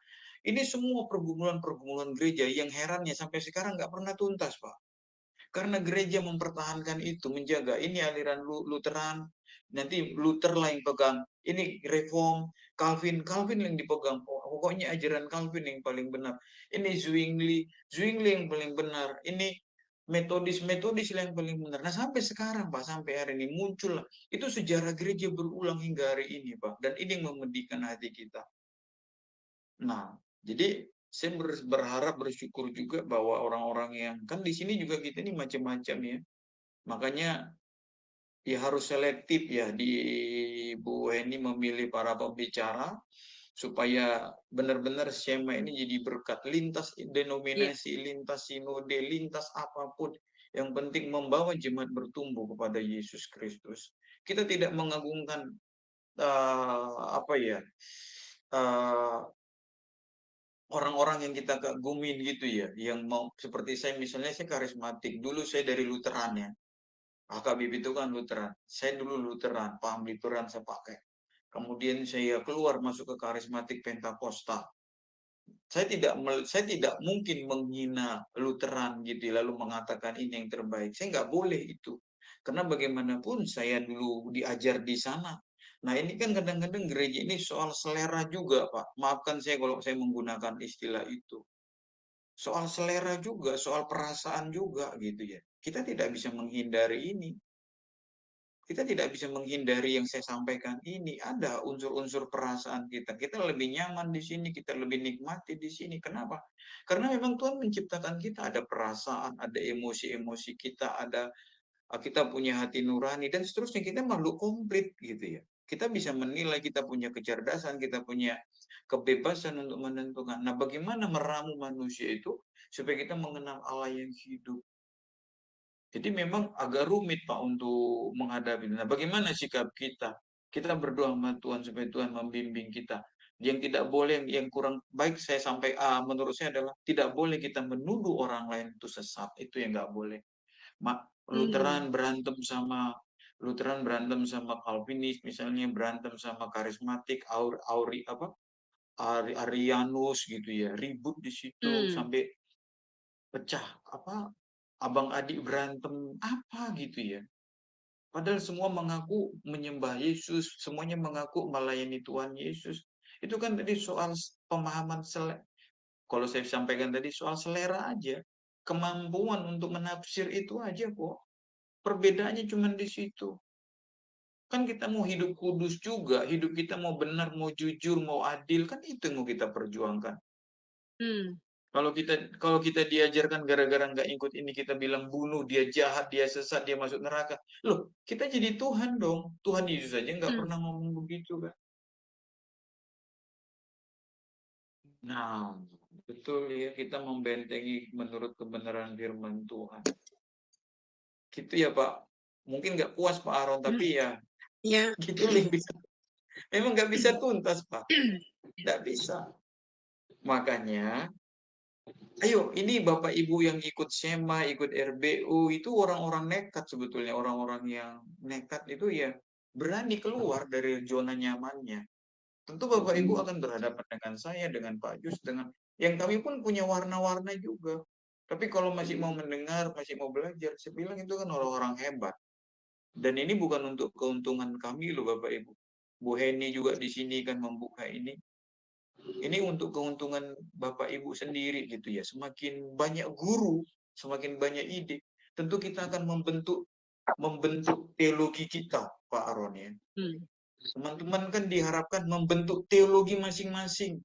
Ini semua pergumulan-pergumulan gereja yang herannya sampai sekarang nggak pernah tuntas, Pak. Karena gereja mempertahankan itu, menjaga ini aliran Lutheran, nanti Luther lah yang pegang, ini Reform, Calvin yang dipegang, pokoknya ajaran Calvin yang paling benar. Ini Zwingli yang paling benar. Ini metodis yang paling benar. Nah sampai sekarang Pak, sampai hari ini muncul lah. Itu sejarah gereja berulang hingga hari ini Pak. Dan ini yang memedihkan hati kita. Nah, jadi saya berharap, bersyukur juga bahwa orang-orang yang, kan di sini juga kita ini macam-macam ya. Makanya ya harus selektif ya di Bu Heni memilih para pembicara supaya benar-benar Shema ini jadi berkat lintas denominasi, lintas sinode, lintas apapun. Yang penting membawa jemaat bertumbuh kepada Yesus Kristus. Kita tidak mengagungkan orang-orang yang kita kagumin gitu ya, yang mau seperti saya misalnya, saya karismatik. Dulu saya dari Lutheran ya. HKBP itu kan Lutheran. Saya dulu Lutheran, paham Lutheran saya pakai. Kemudian saya keluar masuk ke karismatik Pentakosta. Saya tidak mungkin menghina Lutheran gitu lalu mengatakan ini yang terbaik. Saya nggak boleh itu. Karena bagaimanapun saya dulu diajar di sana. Nah, ini kan kadang-kadang gereja ini soal selera juga, Pak. Maafkan saya kalau saya menggunakan istilah itu. Soal selera juga, soal perasaan juga gitu ya. Kita tidak bisa menghindari ini. Kita tidak bisa menghindari yang saya sampaikan ini. Ada unsur-unsur perasaan kita. Kita lebih nyaman di sini, kita lebih nikmati di sini. Kenapa? Karena memang Tuhan menciptakan kita ada perasaan, ada emosi-emosi kita, ada kita punya hati nurani dan seterusnya. Kita makhluk komplit gitu ya. Kita bisa menilai, kita punya kecerdasan, kita punya kebebasan untuk menentukan. Nah, bagaimana meramu manusia itu supaya kita mengenal Allah yang hidup. Jadi memang agak rumit Pak untuk menghadapi. Nah, bagaimana sikap kita? Kita berdoa sama Tuhan supaya Tuhan membimbing kita. Yang tidak boleh, yang kurang baik saya sampai menurut saya adalah tidak boleh kita menuduh orang lain itu sesat. Itu yang nggak boleh. Lutheran berantem sama Calvinis, misalnya berantem sama karismatik, Arianus gitu ya, ribut di situ sampai pecah abang adik berantem apa gitu ya. Padahal semua mengaku menyembah Yesus, semuanya mengaku melayani Tuhan Yesus. Itu kan tadi soal pemahaman kalau saya sampaikan tadi soal selera aja, kemampuan untuk menafsir itu aja kok. Perbedaannya cuma di situ. Kan kita mau hidup kudus juga, hidup kita mau benar, mau jujur, mau adil, kan itu yang mau kita perjuangkan. Kalau kita diajarkan gara-gara nggak ikut ini kita bilang bunuh, dia jahat, dia sesat, dia masuk neraka. Loh, kita jadi Tuhan dong. Tuhan Yesus aja nggak pernah ngomong begitu kan. Nah, betul ya, kita membentengi menurut kebenaran firman Tuhan. Gitu ya Pak. Mungkin nggak puas Pak Aaron, tapi ya gitu bisa. Memang nggak bisa tuntas Pak. Nggak bisa. Makanya ayo, ini Bapak Ibu yang ikut SEMA, ikut RBU, itu orang-orang nekat sebetulnya. Orang-orang yang nekat itu ya berani keluar dari zona nyamannya. Tentu Bapak Ibu akan berhadapan dengan saya, dengan Pak Jus, dengan yang kami pun punya warna-warna juga. Tapi kalau masih mau mendengar, masih mau belajar, saya bilang itu kan orang-orang hebat. Dan ini bukan untuk keuntungan kami loh Bapak Ibu. Bu Heni juga di sini kan membuka ini. Ini untuk keuntungan Bapak Ibu sendiri gitu ya. Semakin banyak guru, semakin banyak ide, tentu kita akan membentuk teologi kita, Pak Aron ya. Teman-teman kan diharapkan membentuk teologi masing-masing.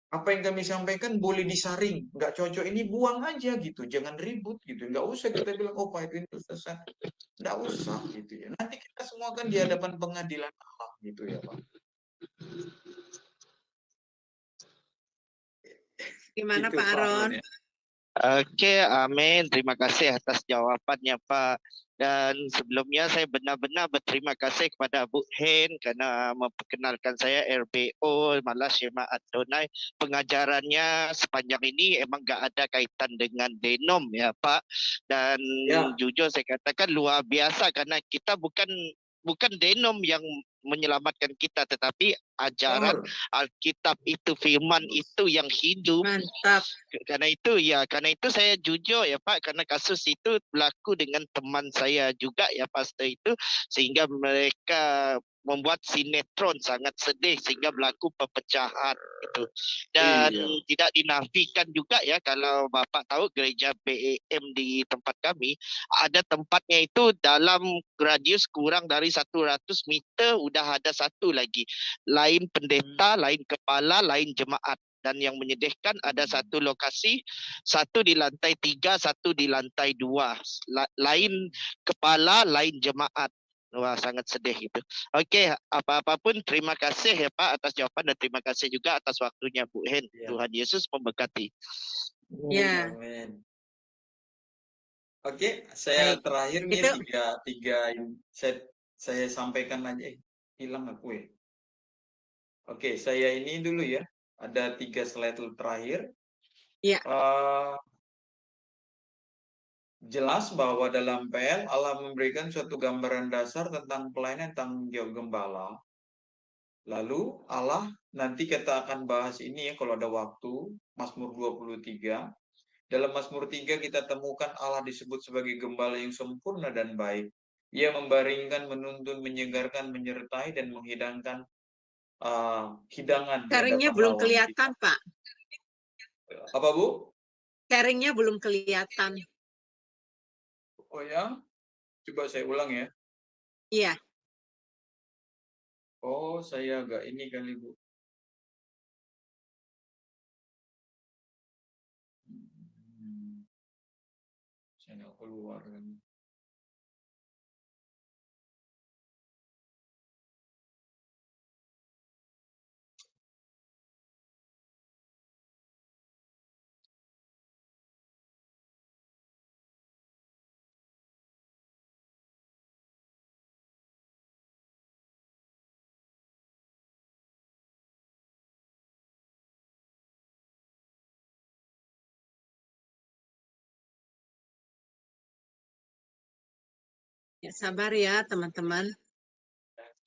Apa yang kami sampaikan boleh disaring, nggak cocok ini buang aja gitu, jangan ribut gitu. Nggak usah kita bilang oh Pak itu sesat, nggak usah gitu ya. Nanti kita semua kan di hadapan pengadilan Allah gitu ya Pak. Gimana Gitu, Pak Aron? Ya. Oke, amin. Terima kasih atas jawabannya, Pak. Dan sebelumnya saya benar-benar berterima kasih kepada Bu Hen karena memperkenalkan saya RBO Malas Syema Adonai. Pengajarannya sepanjang ini emang nggak ada kaitan dengan denom ya, Pak. Dan jujur saya katakan luar biasa karena kita bukan denom yang menyelamatkan kita, tetapi ajaran Alkitab itu, firman itu yang hidup. Mantap. Karena itu saya jujur ya Pak, karena kasus itu berlaku dengan teman saya juga ya pastor itu, sehingga mereka membuat sinetron sangat sedih sehingga berlaku perpecahan itu. Dan tidak dinafikan juga ya, kalau Bapak tahu gereja BEM di tempat kami ada tempatnya itu dalam radius kurang dari 100 meter udah ada satu lagi, lain pendeta, lain kepala, lain jemaat. Dan yang menyedihkan ada satu lokasi, satu di lantai 3, satu di lantai 2. Lain kepala, lain jemaat. Wah, sangat sedih itu. Oke, apa-apapun terima kasih ya Pak atas jawaban dan terima kasih juga atas waktunya Bu Hen. Tuhan Yesus memberkati. Ya. Amin. Oke, saya terakhir nih tiga saya sampaikan aja. Hilang aku ya. Oke, saya ini dulu ya. Ada 3 slide terakhir. Ya. Jelas bahwa dalam PL Allah memberikan suatu gambaran dasar tentang pelayanan tanggung jawab gembala. Lalu Allah nanti kita akan bahas ini ya kalau ada waktu, Mazmur 23. Dalam Mazmur 3 kita temukan Allah disebut sebagai gembala yang sempurna dan baik. Ia membaringkan, menuntun, menyegarkan, menyertai, dan menghidangkan hidangan di Sharingnya hadapan belum lawan kita. kelihatan, Pak. Apa, Bu? Sharingnya belum kelihatan. Oh ya? Coba saya ulang ya. Iya. Oh, saya agak ini kali, Bu. Saya nggak keluar kan. Ya, sabar ya, teman-teman.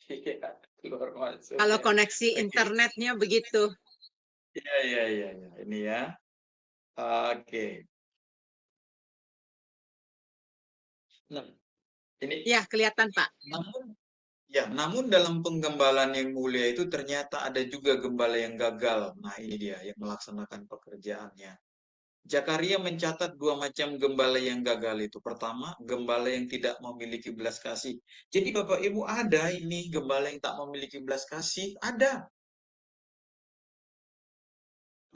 Iya, keluar masuk Kalau ya. koneksi Oke. internetnya begitu. Iya, iya, iya, iya. Ini ya. Oke. Nah, ini Ya, kelihatan, Pak. namun dalam penggembalaan yang mulia itu ternyata ada juga gembala yang gagal. Nah, ini dia yang melaksanakan pekerjaannya. Zakaria mencatat dua macam gembala yang gagal itu. Pertama, gembala yang tidak memiliki belas kasih. Jadi Bapak Ibu ada ini gembala yang tak memiliki belas kasih, ada.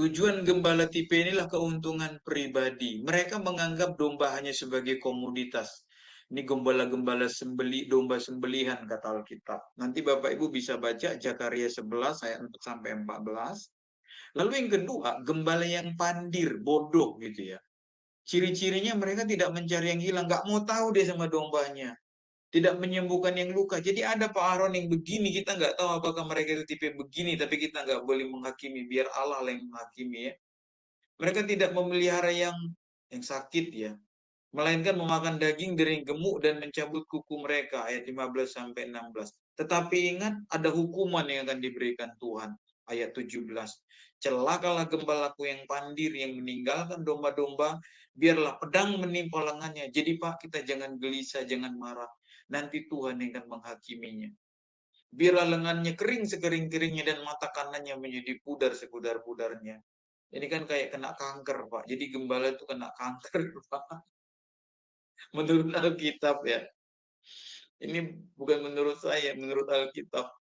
Tujuan gembala tipe inilah keuntungan pribadi. Mereka menganggap domba hanya sebagai komoditas. Ini gembala-gembala domba sembelihan kata Alkitab. Nanti Bapak Ibu bisa baca Zakaria 11 ayat 4 sampai 14. Lalu yang kedua, gembala yang pandir, bodoh gitu ya. Ciri-cirinya mereka tidak mencari yang hilang, nggak mau tahu deh sama dombanya. Tidak menyembuhkan yang luka. Jadi ada Pak Aaron yang begini, kita nggak tahu apakah mereka itu tipe begini, tapi kita nggak boleh menghakimi, biar Allah yang menghakimi ya. Mereka tidak memelihara yang sakit ya, melainkan memakan daging dari yang gemuk dan mencabut kuku mereka ayat 15 sampai 16. Tetapi ingat ada hukuman yang akan diberikan Tuhan ayat 17. Celakalah gembalaku yang pandir yang meninggalkan domba-domba, biarlah pedang menimpa lengannya. Jadi Pak, kita jangan gelisah, jangan marah. Nanti Tuhan yang akan menghakiminya. Biarlah lengannya kering sekering-keringnya dan mata kanannya menjadi pudar sepudar-pudarnya. Ini kan kayak kena kanker, Pak. Jadi gembala itu kena kanker, Pak. Menurut Alkitab ya. Ini bukan menurut saya, menurut Alkitab.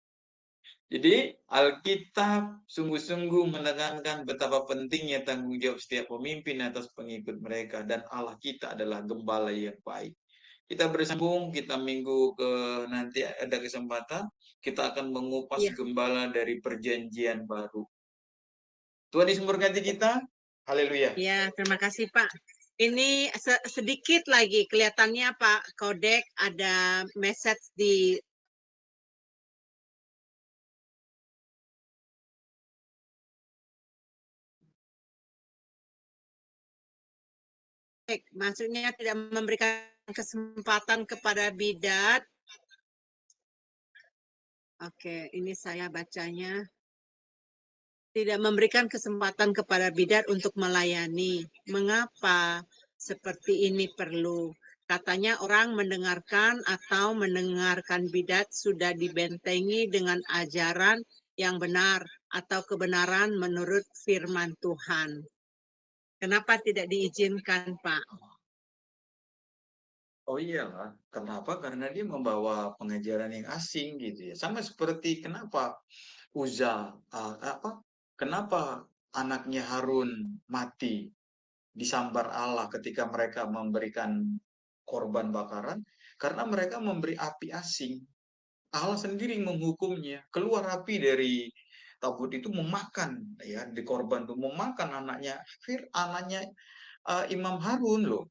Jadi Alkitab sungguh-sungguh menekankan betapa pentingnya tanggung jawab setiap pemimpin atas pengikut mereka. Dan Allah kita adalah gembala yang baik. Kita bersambung, kita minggu ke nanti ada kesempatan, kita akan mengupas Iya. gembala dari perjanjian baru. Tuhan Yesus memberkati kita. Haleluya. Ya, terima kasih Pak. Ini sedikit lagi kelihatannya Pak Kodek ada message di maksudnya tidak memberikan kesempatan kepada bidat. Oke, ini saya bacanya. Tidak memberikan kesempatan kepada bidat untuk melayani. Mengapa seperti ini perlu? Katanya orang mendengarkan atau mendengarkan bidat sudah dibentengi dengan ajaran yang benar atau kebenaran menurut firman Tuhan. Kenapa tidak diizinkan, Pak? Oh iyalah, kenapa? Karena dia membawa pengajaran yang asing gitu ya. Sama seperti kenapa kenapa anaknya Harun mati disambar Allah ketika mereka memberikan korban bakaran? Karena mereka memberi api asing. Allah sendiri menghukumnya. Keluar api dari tabut itu memakan ya di korban itu memakan anaknya Imam Harun loh.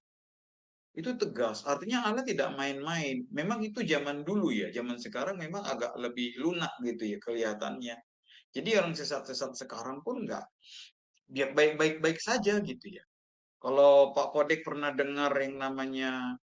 Itu tegas, artinya Allah tidak main-main. Memang itu zaman dulu ya, zaman sekarang memang agak lebih lunak gitu ya kelihatannya. Jadi orang sesat-sesat sekarang pun enggak, dia baik-baik saja gitu ya. Kalau Pak Kodek pernah dengar yang namanya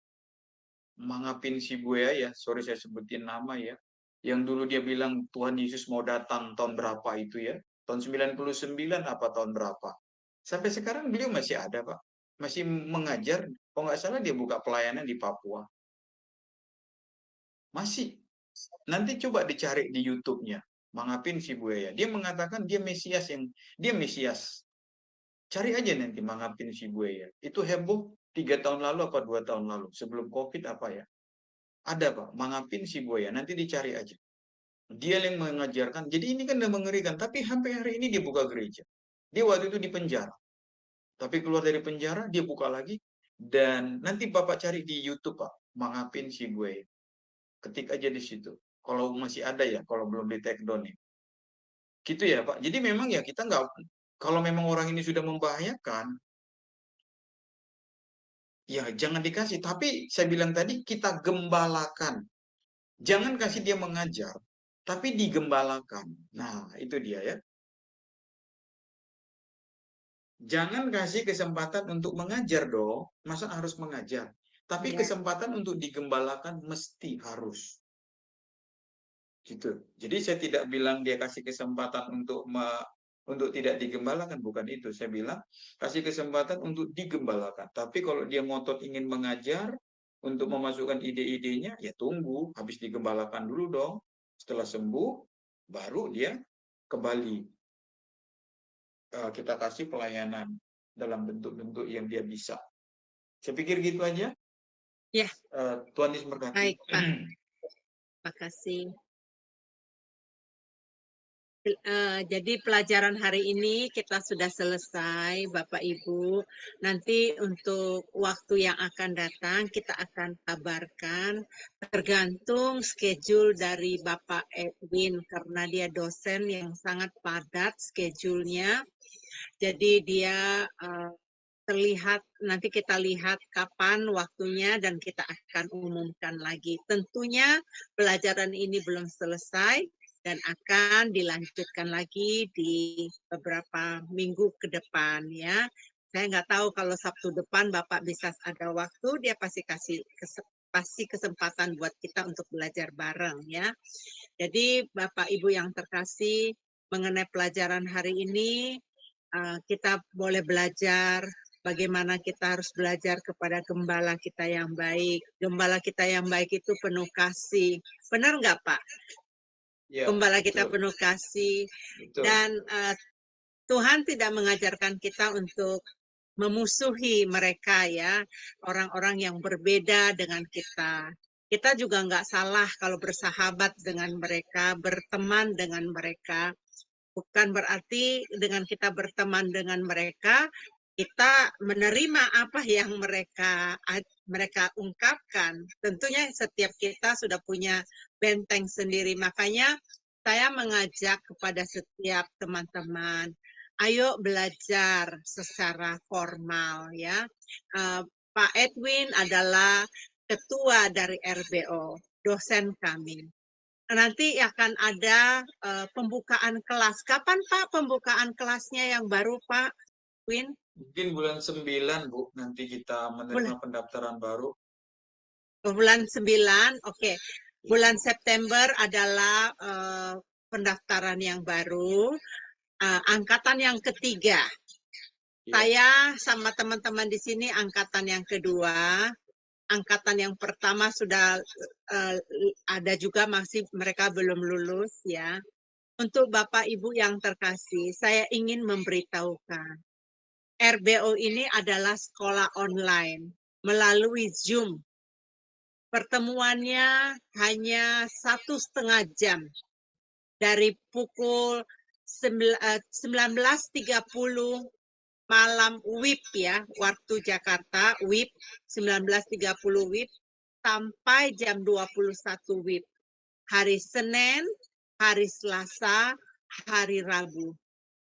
Mangapin Sibuya ya, sorry saya sebutin nama ya, yang dulu dia bilang Tuhan Yesus mau datang tahun berapa itu ya, tahun 99 apa tahun berapa. Sampai sekarang beliau masih ada Pak, masih mengajar, kalau nggak salah dia buka pelayanan di Papua. Masih. Nanti coba dicari di YouTube-nya. Mangapin si buaya. Dia mengatakan dia Mesias. Cari aja nanti Mangapin si buaya. Itu heboh 3 tahun lalu apa 2 tahun lalu. Sebelum COVID apa ya. Ada Pak, Mangapin si buaya. Nanti dicari aja. Dia yang mengajarkan. Jadi ini kan udah mengerikan. Tapi sampai hari ini dia buka gereja. Dia waktu itu di penjara. Tapi keluar dari penjara, dia buka lagi. Dan nanti Bapak cari di YouTube Pak. Mangapin si buaya. Ketik aja di situ. Kalau masih ada ya, kalau belum di take down ya. Gitu ya Pak. Jadi memang ya kita nggak, kalau memang orang ini sudah membahayakan, ya jangan dikasih. Tapi saya bilang tadi, kita gembalakan. Jangan kasih dia mengajar, tapi digembalakan. Nah, itu dia ya. Jangan kasih kesempatan untuk mengajar dong. Masa harus mengajar? Tapi Ya. kesempatan untuk digembalakan mesti harus. Gitu. Jadi saya tidak bilang dia kasih kesempatan untuk tidak digembalakan, bukan itu. Saya bilang kasih kesempatan untuk digembalakan. Tapi kalau dia ngotot ingin mengajar untuk memasukkan ide-idenya, ya tunggu habis digembalakan dulu dong. Setelah sembuh, baru dia kembali. Kita kasih pelayanan dalam bentuk-bentuk yang dia bisa. Saya pikir gitu aja. Ya. Tuhan Yesus memberkati. Baik, Pak. Terima kasih. Jadi pelajaran hari ini kita sudah selesai, Bapak Ibu. Nanti untuk waktu yang akan datang kita akan kabarkan tergantung schedule dari Bapak Edwin karena dia dosen yang sangat padat schedule-nya. Jadi dia terlihat, nanti kita lihat kapan waktunya dan kita akan umumkan lagi. Tentunya pelajaran ini belum selesai dan akan dilanjutkan lagi di beberapa minggu ke depan ya. Saya nggak tahu kalau Sabtu depan Bapak bisa ada waktu, dia pasti kasih kesempatan buat kita untuk belajar bareng ya. Jadi Bapak Ibu yang terkasih, mengenai pelajaran hari ini kita boleh belajar bagaimana kita harus belajar kepada gembala kita yang baik. Gembala kita yang baik itu penuh kasih. Benar nggak Pak? Ya, gembala kita penuh kasih. Betul. Dan Tuhan tidak mengajarkan kita untuk memusuhi mereka ya, orang-orang yang berbeda dengan kita. Kita juga nggak salah kalau bersahabat dengan mereka, berteman dengan mereka. Bukan berarti dengan kita berteman dengan mereka, kita menerima apa yang mereka ungkapkan. Tentunya setiap kita sudah punya benteng sendiri. Makanya saya mengajak kepada setiap teman-teman, ayo belajar secara formal ya. Pak Edwin adalah ketua dari RBO, dosen kami. Nanti akan ada pembukaan kelas. Kapan Pak pembukaan kelasnya yang baru Pak Win? Mungkin bulan 9 Bu, nanti kita menerima pendaftaran baru. Bulan 9, oke. Bulan September adalah pendaftaran yang baru, angkatan yang ketiga. Saya sama teman-teman di sini angkatan yang kedua. Angkatan yang pertama sudah ada juga masih mereka belum lulus ya. Untuk Bapak Ibu yang terkasih, saya ingin memberitahukan. RBO ini adalah sekolah online melalui Zoom. Pertemuannya hanya 1,5 jam. Dari pukul 19.30 malam WIB ya, waktu Jakarta, WIB 19.30 WIB sampai jam 21 WIB. Hari Senin, hari Selasa, hari Rabu.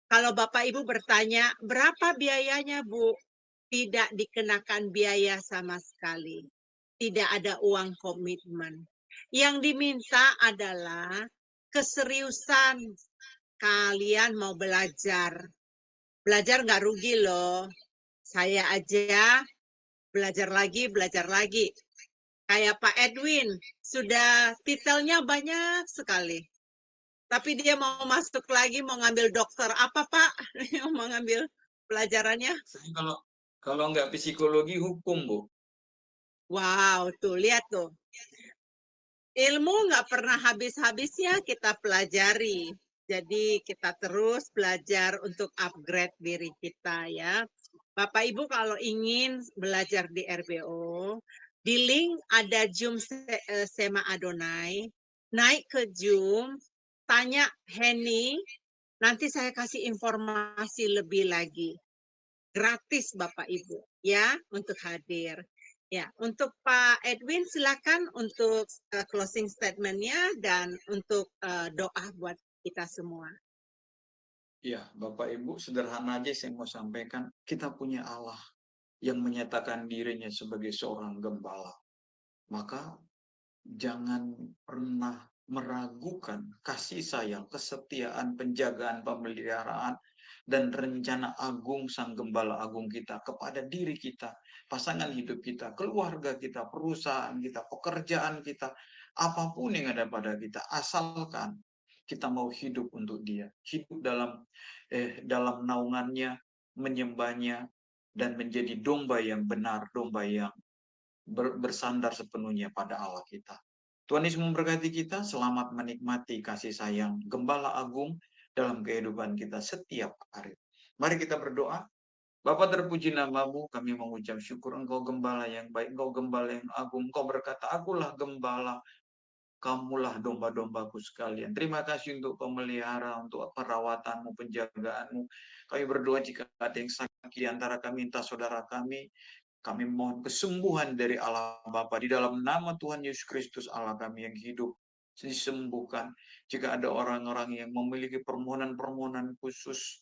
Kalau Bapak Ibu bertanya, berapa biayanya Bu? Tidak dikenakan biaya sama sekali. Tidak ada uang komitmen. Yang diminta adalah keseriusan kalian mau belajar. Belajar nggak rugi loh. Saya aja belajar lagi. Kayak Pak Edwin, sudah titelnya banyak sekali. Tapi dia mau masuk lagi, mau ngambil dokter. Apa Pak? Mau ngambil pelajarannya? Kalau nggak psikologi, hukum Bu. Wow, tuh lihat tuh. ilmu nggak pernah habis-habisnya kita pelajari. Jadi kita terus belajar untuk upgrade diri kita ya. Bapak Ibu kalau ingin belajar di RBO, di link ada Zoom Sema Adonai, naik ke Zoom, tanya Henny, nanti saya kasih informasi lebih lagi. Gratis Bapak Ibu ya untuk hadir. Ya, untuk Pak Edwin silakan untuk closing statement-nya dan untuk doa buat kita semua. Ya, Bapak Ibu, sederhana aja saya mau sampaikan, kita punya Allah yang menyatakan dirinya sebagai seorang gembala. Maka jangan pernah meragukan kasih sayang, kesetiaan, penjagaan, pemeliharaan, dan rencana agung Sang Gembala Agung kita kepada diri kita, pasangan hidup kita, keluarga kita, perusahaan kita, pekerjaan kita, apapun yang ada pada kita, asalkan kita mau hidup untuk Dia, hidup dalam naungannya, menyembahnya, dan menjadi domba yang benar, domba yang bersandar sepenuhnya pada Allah kita. Tuhan Yesus memberkati kita, selamat menikmati kasih sayang Gembala Agung dalam kehidupan kita setiap hari. Mari kita berdoa. Bapa terpuji namamu, kami mengucap syukur Engkau Gembala yang baik, Engkau Gembala yang agung, Engkau berkata, akulah Gembala, kamulah domba-dombaku sekalian. Terima kasih untuk pemelihara, untuk perawatanmu, penjagaanmu. Kami berdoa jika ada yang sakit di antara kami, entah saudara kami mohon kesembuhan dari Allah Bapa di dalam nama Tuhan Yesus Kristus Allah kami yang hidup. Disembuhkan. Jika ada orang-orang yang memiliki permohonan-permohonan khusus,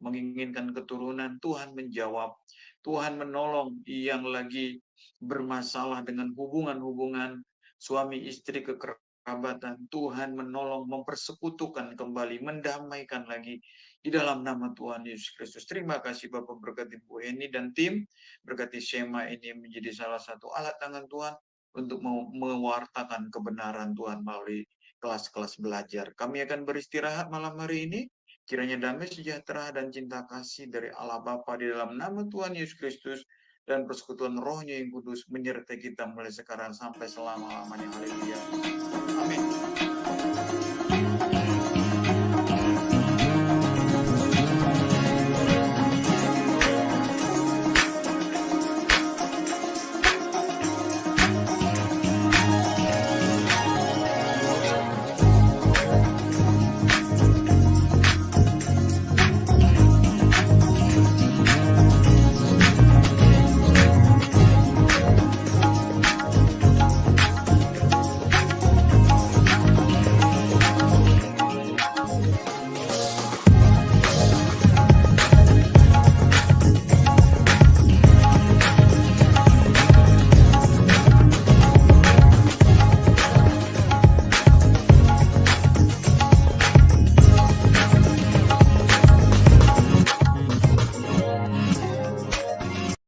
menginginkan keturunan, Tuhan menjawab. Tuhan menolong yang lagi bermasalah dengan hubungan-hubungan suami istri kekerabatan. Tuhan menolong, mempersekutukan kembali, mendamaikan lagi di dalam nama Tuhan Yesus Kristus. Terima kasih Bapak, berkati Bu Eni dan tim, berkati Sema ini menjadi salah satu alat tangan Tuhan untuk mewartakan kebenaran Tuhan melalui kelas-kelas belajar. Kami akan beristirahat malam hari ini. Kiranya damai sejahtera dan cinta kasih dari Allah Bapa di dalam nama Tuhan Yesus Kristus dan persekutuan Roh-Nya yang kudus menyertai kita mulai sekarang sampai selama-lamanya. Haleluya. Amin.